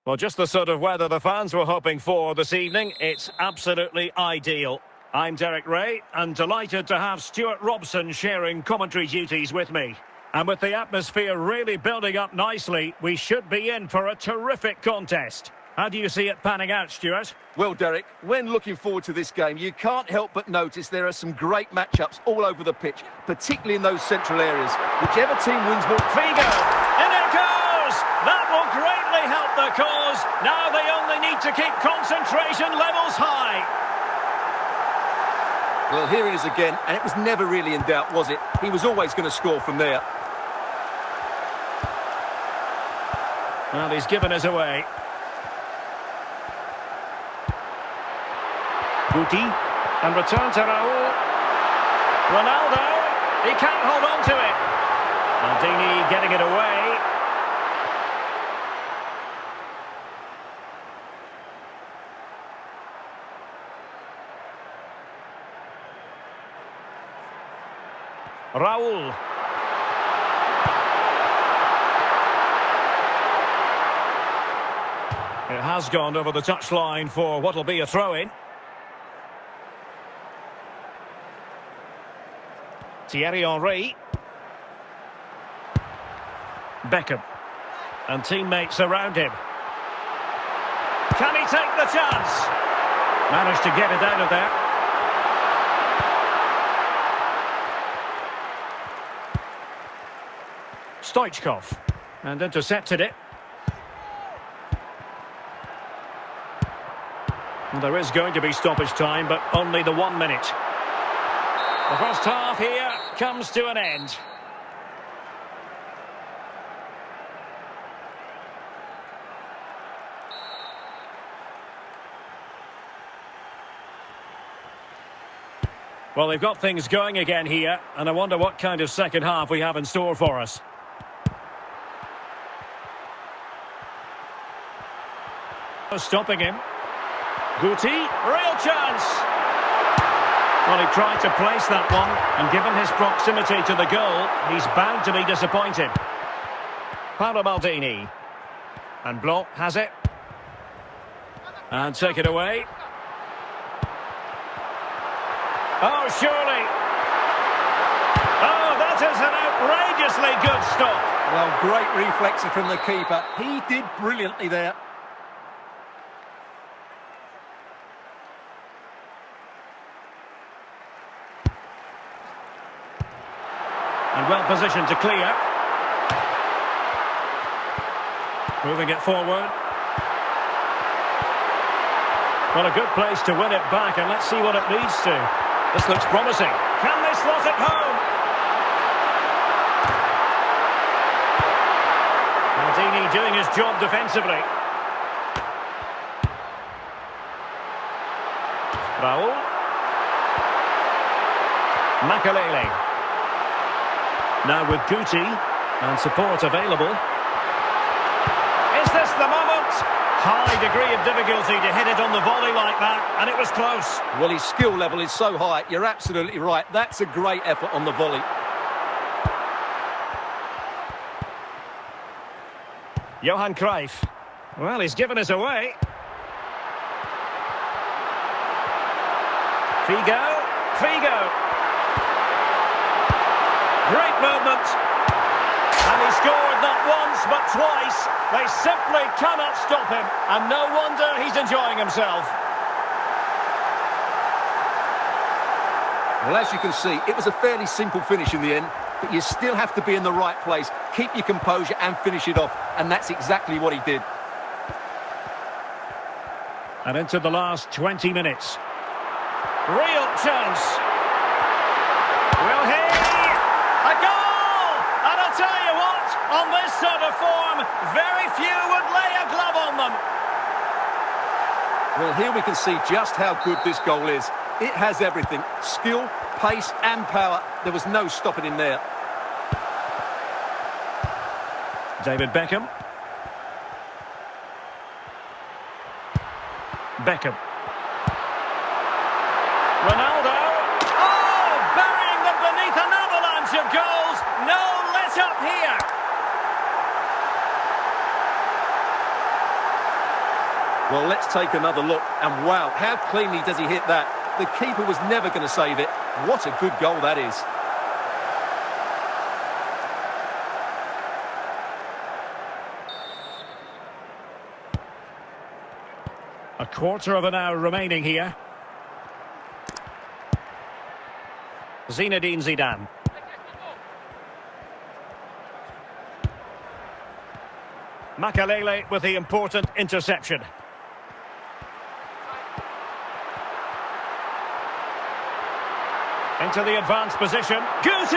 Well, just the sort of weather the fans were hoping for this evening. It's absolutely ideal. I'm Derek Ray, and delighted to have Stuart Robson sharing commentary duties with me. And with the atmosphere really building up nicely, we should be in for a terrific contest. How do you see it panning out, Stuart? Well, Derek, when looking forward to this game, you can't help but notice there are some great matchups all over the pitch, particularly in those central areas. Whichever team wins more... Figo! In it goes! That will greatly help the cause. Now they only need to keep concentration levels high. Well, here it is again, and it was never really in doubt, was it? He was always going to score from there. Well, he's given us away. Guti, and return to Raul. Ronaldo, he can't hold on to it. Maldini getting it away. Raul. It has gone over the touchline for what will be a throw-in. Thierry Henry. Beckham. And teammates around him. Can he take the chance? Managed to get it out of there. Stoichkov. And intercepted it. And there is going to be stoppage time, but only the 1 minute. The first half here comes to an end. Well, they've got things going again here, and I wonder what kind of second half we have in store for us. Stopping him. Guti, real chance! Well, he tried to place that one, and given his proximity to the goal, he's bound to be disappointed. Paolo Maldini. And Blanc has it. And take it away. Oh, surely. Oh, that is an outrageously good stop. Well, great reflexes from the keeper. He did brilliantly there. And well positioned to clear. Moving it forward. Well, a good place to win it back, and let's see what it leads to. This looks promising. Can they slot it home? Maldini doing his job defensively. Raul. Makalele. Now with Guti, and support available. Is this the moment? High degree of difficulty to hit it on the volley like that, and it was close. Well, his skill level is so high, you're absolutely right. That's a great effort on the volley. Johan Cruyff. Well, he's given us away. Figo. Great movement. And he scored not once but twice. They simply cannot stop him. And no wonder he's enjoying himself. Well, as you can see, it was a fairly simple finish in the end, but you still have to be in the right place, keep your composure and finish it off. And that's exactly what he did. And into the last 20 minutes. Real chance. Will he? A goal! And I'll tell you what, on this sort of form, very few would lay a glove on them. Well, here we can see just how good this goal is. It has everything. Skill, pace and power. There was no stopping him there. David Beckham. Ronaldo. Oh, burying them beneath an avalanche of goals. No let up here. Well, let's take another look. And wow, how cleanly does he hit that? The keeper was never going to save it. What a good goal that is. A quarter of an hour remaining here. Zinedine Zidane. Makalele with the important interception. Into the advanced position. Guti!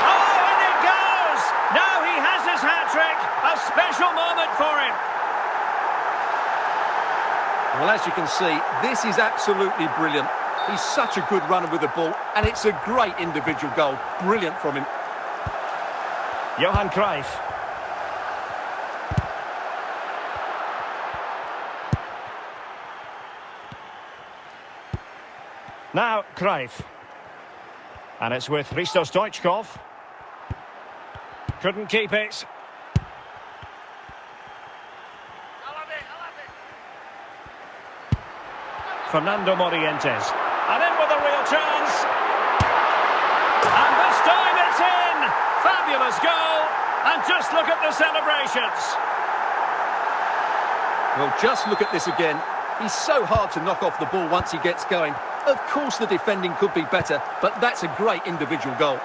Oh, and it goes! Now he has his hat-trick. A special moment for him. Well, as you can see, this is absolutely brilliant. He's such a good runner with the ball, and it's a great individual goal. Brilliant from him. Johan Cruyff. Now Cruyff. And it's with Stoichkov. Couldn't keep it. Fernando Morientes. And in with a real chance. And this time it's in. Fabulous goal. And just look at the celebrations. Well, just look at this again. He's so hard to knock off the ball once he gets going. Of course the defending could be better, but that's a great individual goal.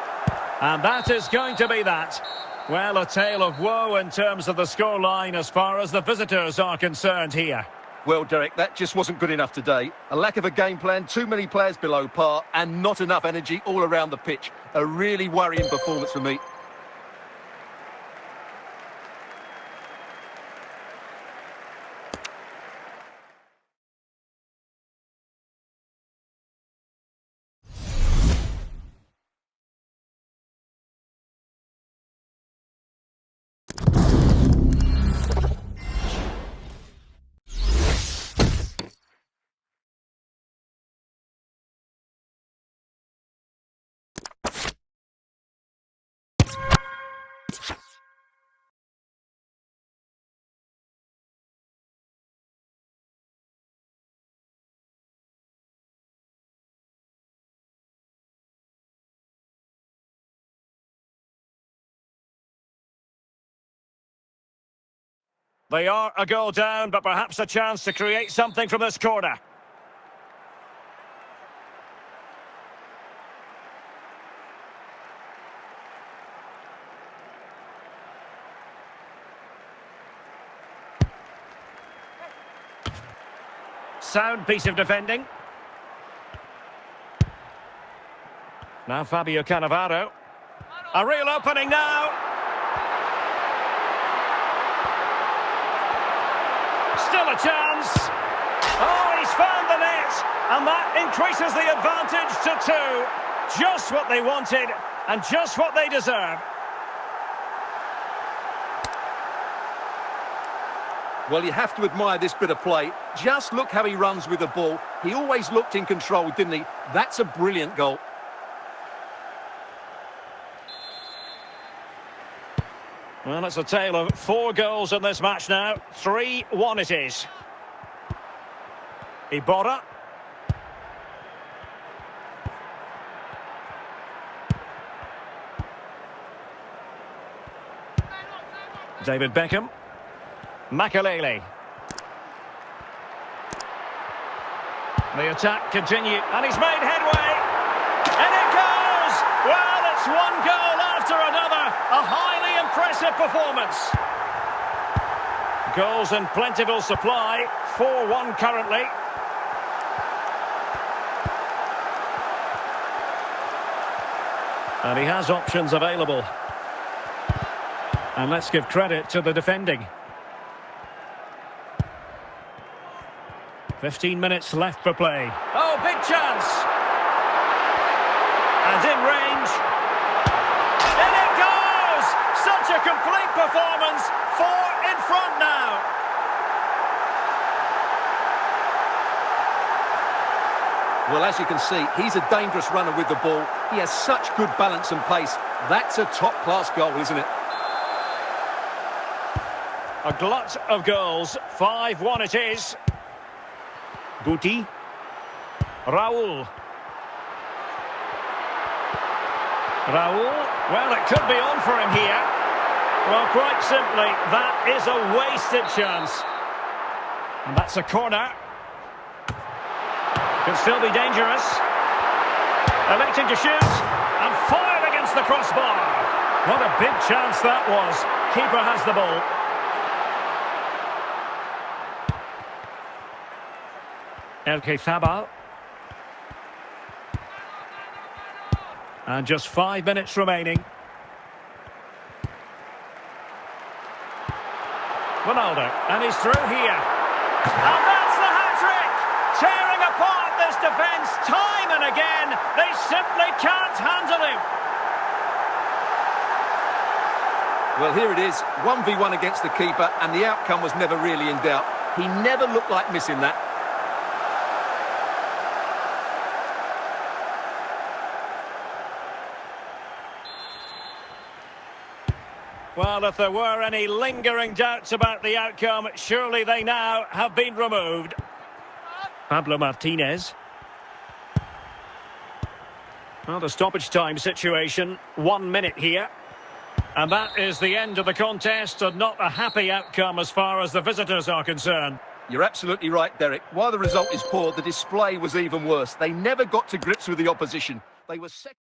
And that is going to be that. Well, a tale of woe in terms of the scoreline as far as the visitors are concerned here. Well, Derek, that just wasn't good enough today. A lack of a game plan, too many players below par, and not enough energy all around the pitch. A really worrying performance for me. They are a goal down, but perhaps a chance to create something from this corner. Sound piece of defending. Now Fabio Cannavaro. A real opening now. Still a chance. Oh, he's found the net. And that increases the advantage to 2. Just what they wanted and just what they deserve. Well, you have to admire this bit of play. Just look how he runs with the ball. He always looked in control, didn't he? That's a brilliant goal. Well, it's a tale of 4 goals in this match now. 3-1 it is. Iborra. David Beckham. Makalele. The attack continues, and he's made headway. And it goes! Well, it's 1 goal after another. A highly impressive performance. Goals in plentiful supply. 4-1 currently. And he has options available. And let's give credit to the defending. 15 minutes left for play. Oh, big chance! And in range. In it goes! Such a complete performance. 4 in front now. Well, as you can see, he's a dangerous runner with the ball. He has such good balance and pace. That's a top-class goal, isn't it? A glut of goals. 5-1 it is. Guti. Raul. Raul. Well, it could be on for him here. Well, quite simply, that is a wasted chance. And that's a corner. Could still be dangerous. Electing to shoot. And fired against the crossbar. What a big chance that was. Keeper has the ball. Elke Fabal. And just 5 minutes remaining. Ronaldo, and he's through here. And that's the hat-trick! Tearing apart this defence time and again. They simply can't handle him. Well, here it is, 1v1 against the keeper, and the outcome was never really in doubt. He never looked like missing that. Well, if there were any lingering doubts about the outcome, surely they now have been removed. Pablo Martinez. Well, the stoppage time situation, 1 minute here. And that is the end of the contest, and not a happy outcome as far as the visitors are concerned. You're absolutely right, Derek. While the result is poor, the display was even worse. They never got to grips with the opposition. They were second.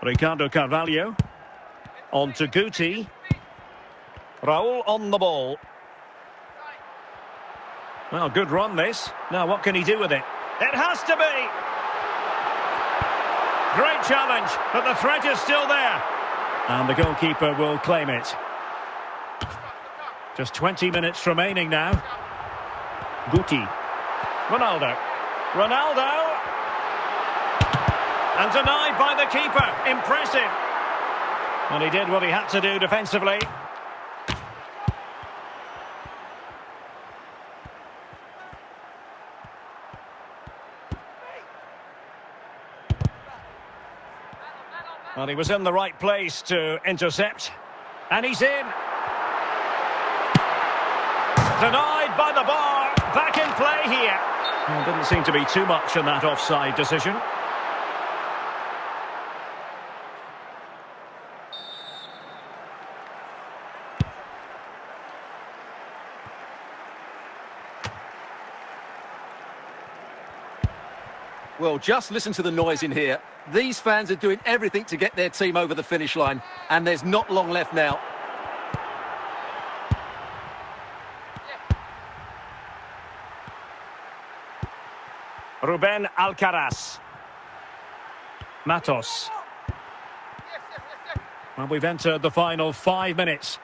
Ricardo Carvalho. On to Guti. Raul on the ball. Well, good run this. Now what can he do with it? It has to be! Great challenge, but the threat is still there. And the goalkeeper will claim it. Just 20 minutes remaining now. Guti. Ronaldo. Ronaldo! And denied by the keeper. Impressive. And he did what he had to do defensively. Well, he was in the right place to intercept. And he's in. Denied by the bar. Back in play here. Well, didn't seem to be too much in that offside decision. Well, just listen to the noise in here. These fans are doing everything to get their team over the finish line, and there's not long left now. Ruben Alcaraz. Matos. Well, we've entered the final 5 minutes.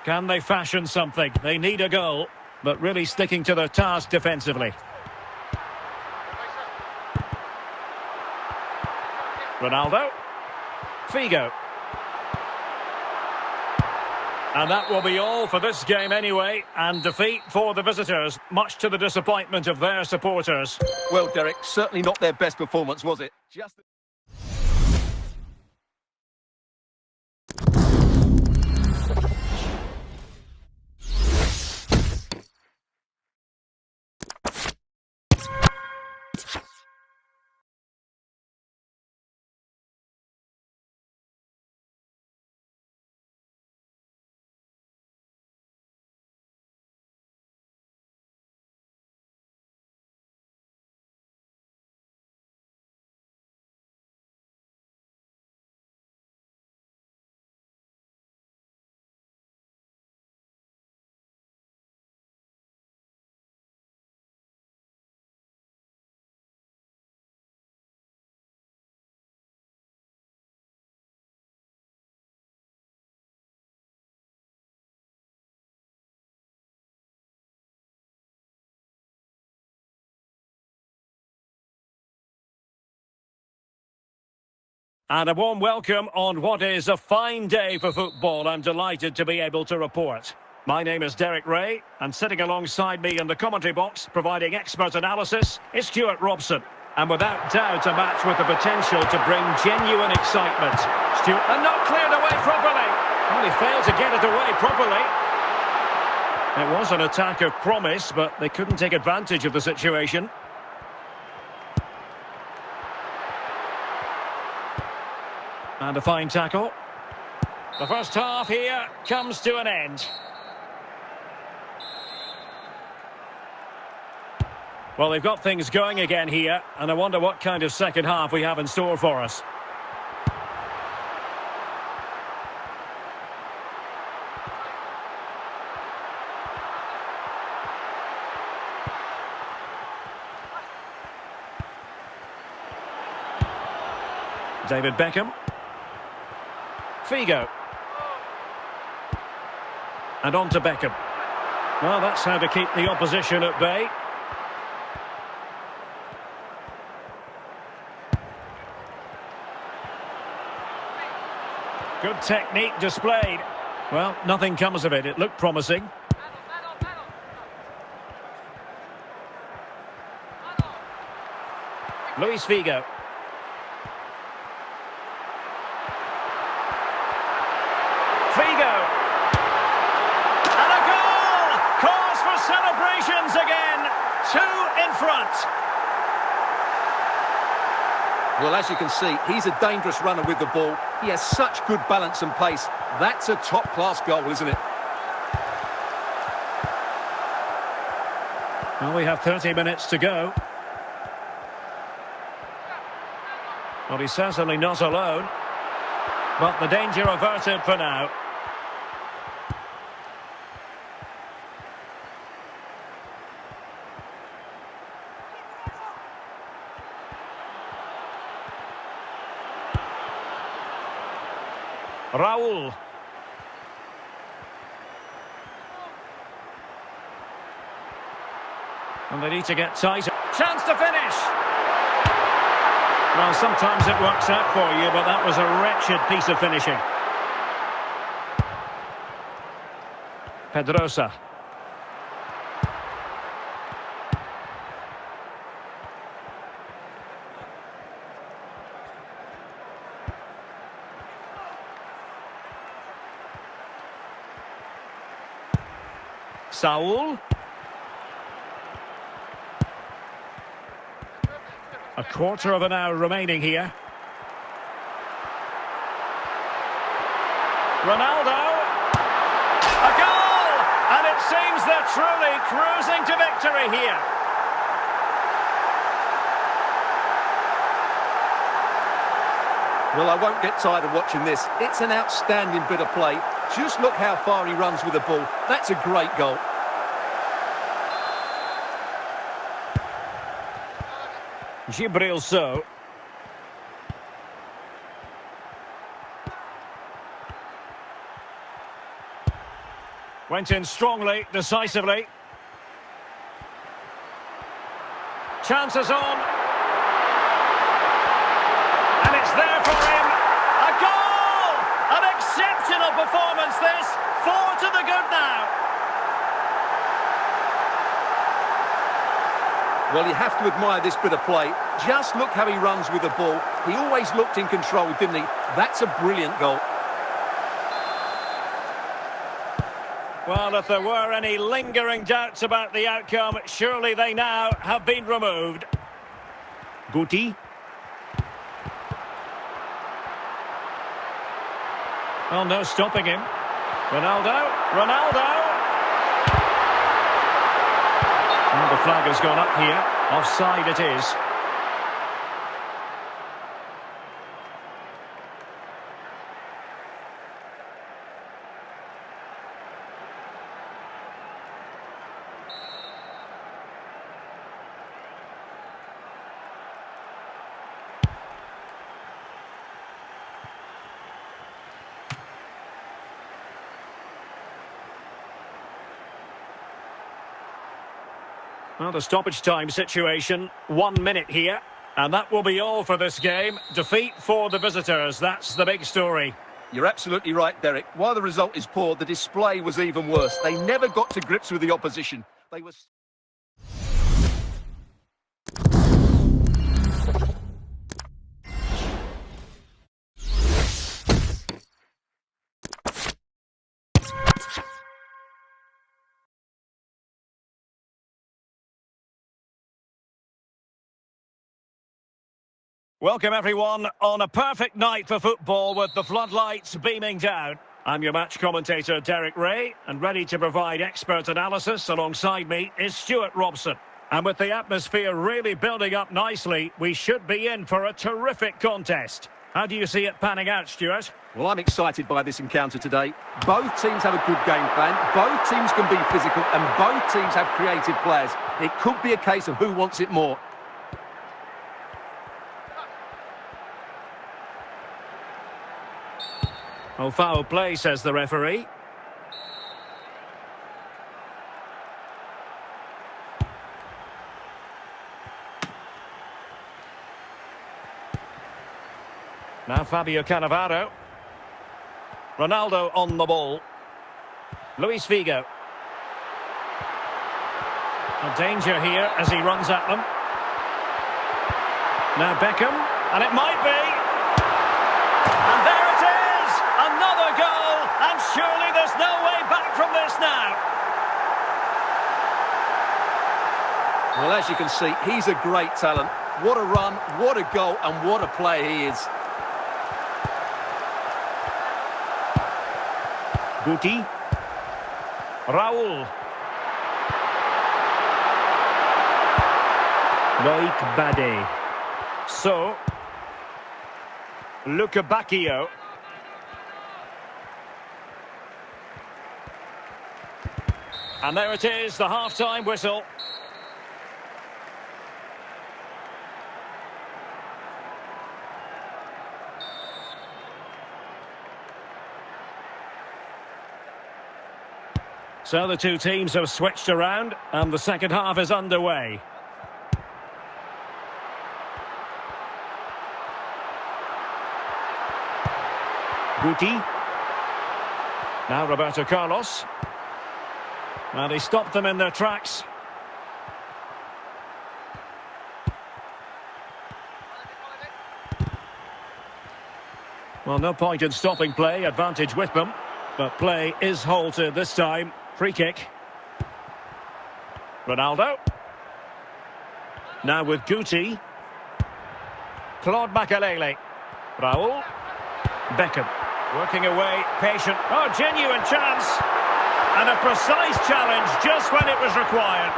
Can they fashion something? They need a goal, but really sticking to their task defensively. Ronaldo. Figo. And that will be all for this game anyway. And defeat for the visitors, much to the disappointment of their supporters. Well, Derek, certainly not their best performance, was it? Just... And a warm welcome on what is a fine day for football. I'm delighted to be able to report. My name is Derek Ray, and sitting alongside me in the commentary box, providing expert analysis, is Stuart Robson. And without doubt, a match with the potential to bring genuine excitement. Stuart, and not cleared away properly. Well, he failed to get it away properly. It was an attack of promise, but they couldn't take advantage of the situation. And a fine tackle. The first half here comes to an end. Well, they've got things going again here, and I wonder what kind of second half we have in store for us. David Beckham. Figo. And on to Beckham. Well, that's how to keep the opposition at bay. Good technique displayed. Well, nothing comes of it. It looked promising. Luis Figo. Figo. And a goal! Cause for celebrations again. 2 in front. Well, as you can see, he's a dangerous runner with the ball. He has such good balance and pace. That's a top-class goal, isn't it? Well, we have 30 minutes to go. Well, he's certainly not alone. But the danger averted for now. Raul. And they need to get tighter. Chance to finish! Well, sometimes it works out for you, but that was a wretched piece of finishing. Pedrosa. Saul. A quarter of an hour remaining here. Ronaldo. A goal! And it seems they're truly cruising to victory here. Well, I won't get tired of watching this. It's an outstanding bit of play. Just look how far he runs with the ball. That's a great goal. Gibril So. Went in strongly, decisively. Chances on. And it's there for him. A goal! An exceptional performance this. 4 to the good now. Well, you have to admire this bit of play. Just look how he runs with the ball. He always looked in control, didn't he? That's a brilliant goal. Well, if there were any lingering doubts about the outcome, surely they now have been removed. Guti. Well, no stopping him. Ronaldo. Well, the flag has gone up here. Offside it is. Well, the stoppage time situation, 1 minute here. And that will be all for this game. Defeat for the visitors, that's the big story. You're absolutely right, Derek. While the result is poor, the display was even worse. They never got to grips with the opposition. They were... Welcome everyone on a perfect night for football with the floodlights beaming down. I'm your match commentator Derek Ray, and ready to provide expert analysis alongside me is Stuart Robson. And with the atmosphere really building up nicely, we should be in for a terrific contest. How do you see it panning out, Stuart? Well, I'm excited by this encounter today. Both teams have a good game plan, both teams can be physical, and both teams have creative players. It could be a case of who wants it more. Oh, foul play, says the referee. Now Fabio Cannavaro. Ronaldo on the ball. Luis Figo. A danger here as he runs at them. Now Beckham, and it might be. And there it is! Another goal, and surely there's no way back from this now. Well, as you can see, he's a great talent. What a run, what a goal, and what a player he is. Guti. Raul. Loic Bade. So, Luca Bacchio. And there it is, the half-time whistle. So the two teams have switched around, and the second half is underway. Guti. Now Roberto Carlos. And he stopped them in their tracks. Well, no point in stopping play, advantage with them. But play is halted this time. Free kick. Ronaldo. Now with Guti. Claude Makelele. Raul. Beckham. Working away, patient. Oh, genuine chance. And a precise challenge just when it was required.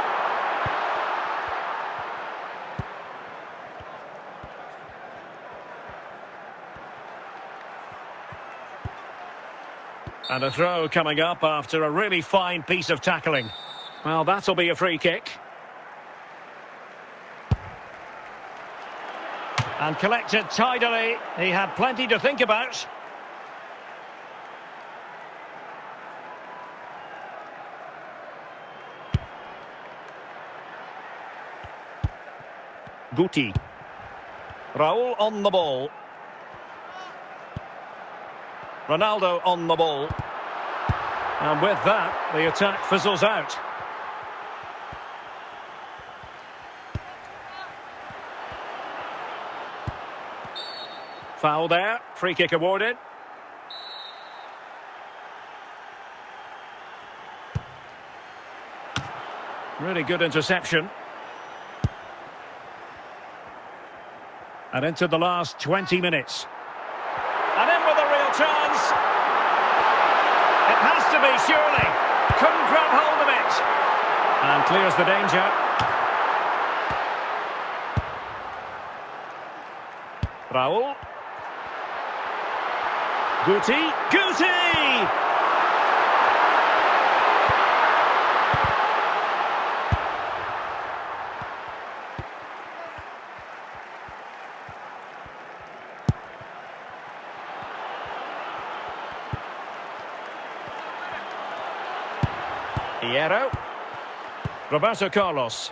And a throw coming up after a really fine piece of tackling. Well, that'll be a free kick. And collected tidily. He had plenty to think about. Guti. Raul on the ball. Ronaldo on the ball. And with that, the attack fizzles out. Foul there. Free kick awarded. Really good interception. And into the last 20 minutes. And in with a real chance. It has to be, surely. Couldn't grab hold of it. And clears the danger. Raul. Guti. Guti! Hierro. Roberto Carlos.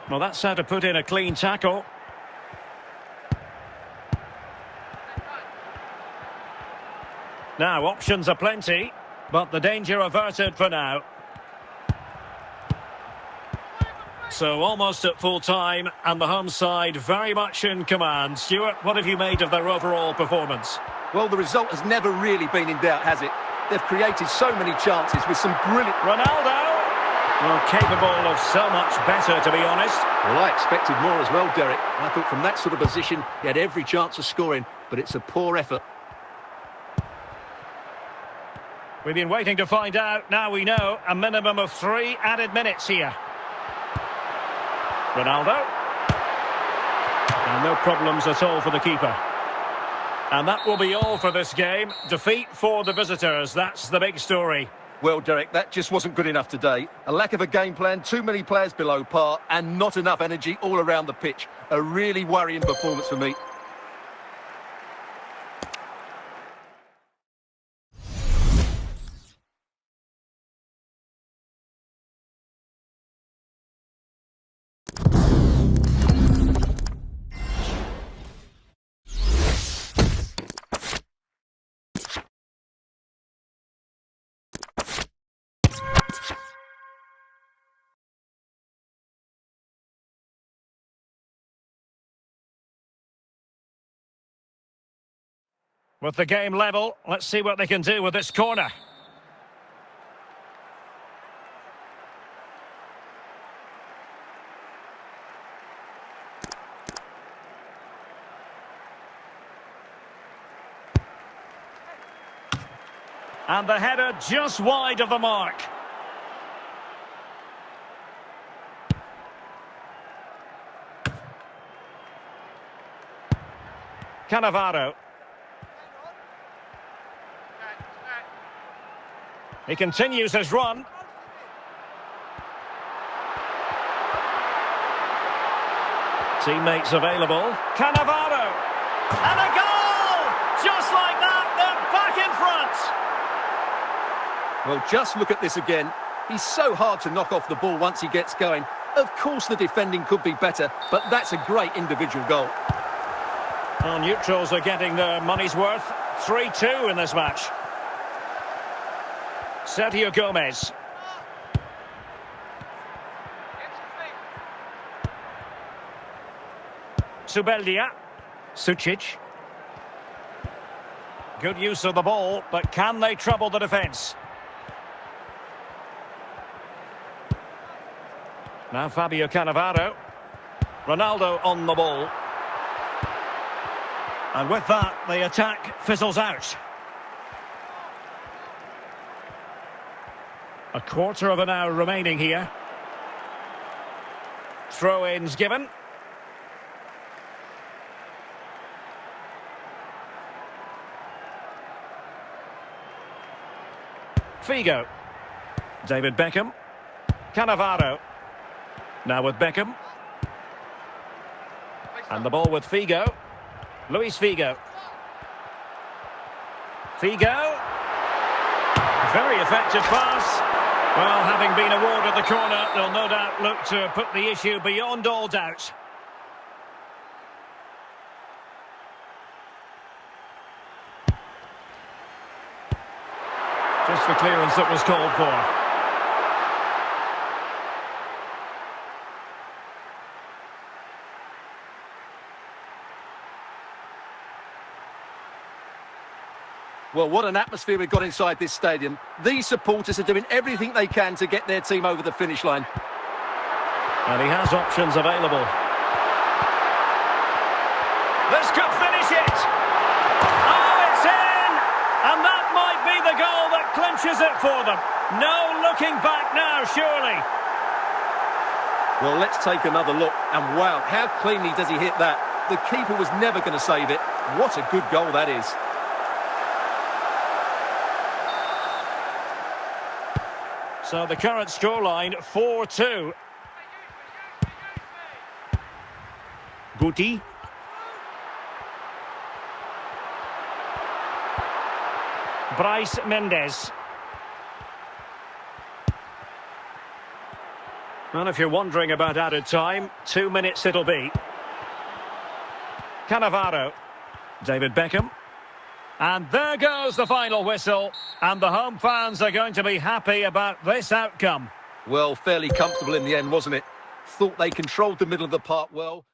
Well, that's how to put in a clean tackle. Now, options are plenty, but the danger averted for now. So, almost at full time, and the home side very much in command. Stuart, what have you made of their overall performance? Well, the result has never really been in doubt, has it? They've created so many chances with some brilliant... Ronaldo! Well, capable of so much better, to be honest. Well, I expected more as well, Derek. I thought from that sort of position, he had every chance of scoring, but it's a poor effort. We've been waiting to find out. Now we know a minimum of 3 added minutes here. Ronaldo. And no problems at all for the keeper. And that will be all for this game. Defeat for the visitors. That's the big story. Well, Derek, that just wasn't good enough today. A lack of a game plan, too many players below par, and not enough energy all around the pitch. A really worrying performance for me. With the game level, let's see what they can do with this corner. And the header just wide of the mark. Cannavaro. He continues his run. Teammates available. Cannavaro. And a goal! Just like that, they're back in front. Well, just look at this again. He's so hard to knock off the ball once he gets going. Of course the defending could be better, but that's a great individual goal. Well, neutrals are getting their money's worth. 3-2 in this match. Sergio Gomez. Subeldia. Sucic. Good use of the ball, but can they trouble the defence? Now Fabio Cannavaro. Ronaldo on the ball. And with that, the attack fizzles out. A quarter of an hour remaining here. Throw-ins given. Figo. David Beckham. Cannavaro. Now with Beckham. And the ball with Figo. Luis Figo. Figo. Very effective pass. Well, having been awarded the corner, they'll no doubt look to put the issue beyond all doubt. Just the clearance that was called for. Well, what an atmosphere we've got inside this stadium. These supporters are doing everything they can to get their team over the finish line. And he has options available. This could finish it! Oh, it's in! And that might be the goal that clinches it for them. No looking back now, surely. Well, let's take another look. And wow, how cleanly does he hit that? The keeper was never going to save it. What a good goal that is. So the current scoreline, 4-2. Guti. Bryce Mendes. Well, if you're wondering about added time, 2 minutes it'll be. Cannavaro. David Beckham. And there goes the final whistle. And the home fans are going to be happy about this outcome. Well, fairly comfortable in the end, wasn't it? Thought they controlled the middle of the park well.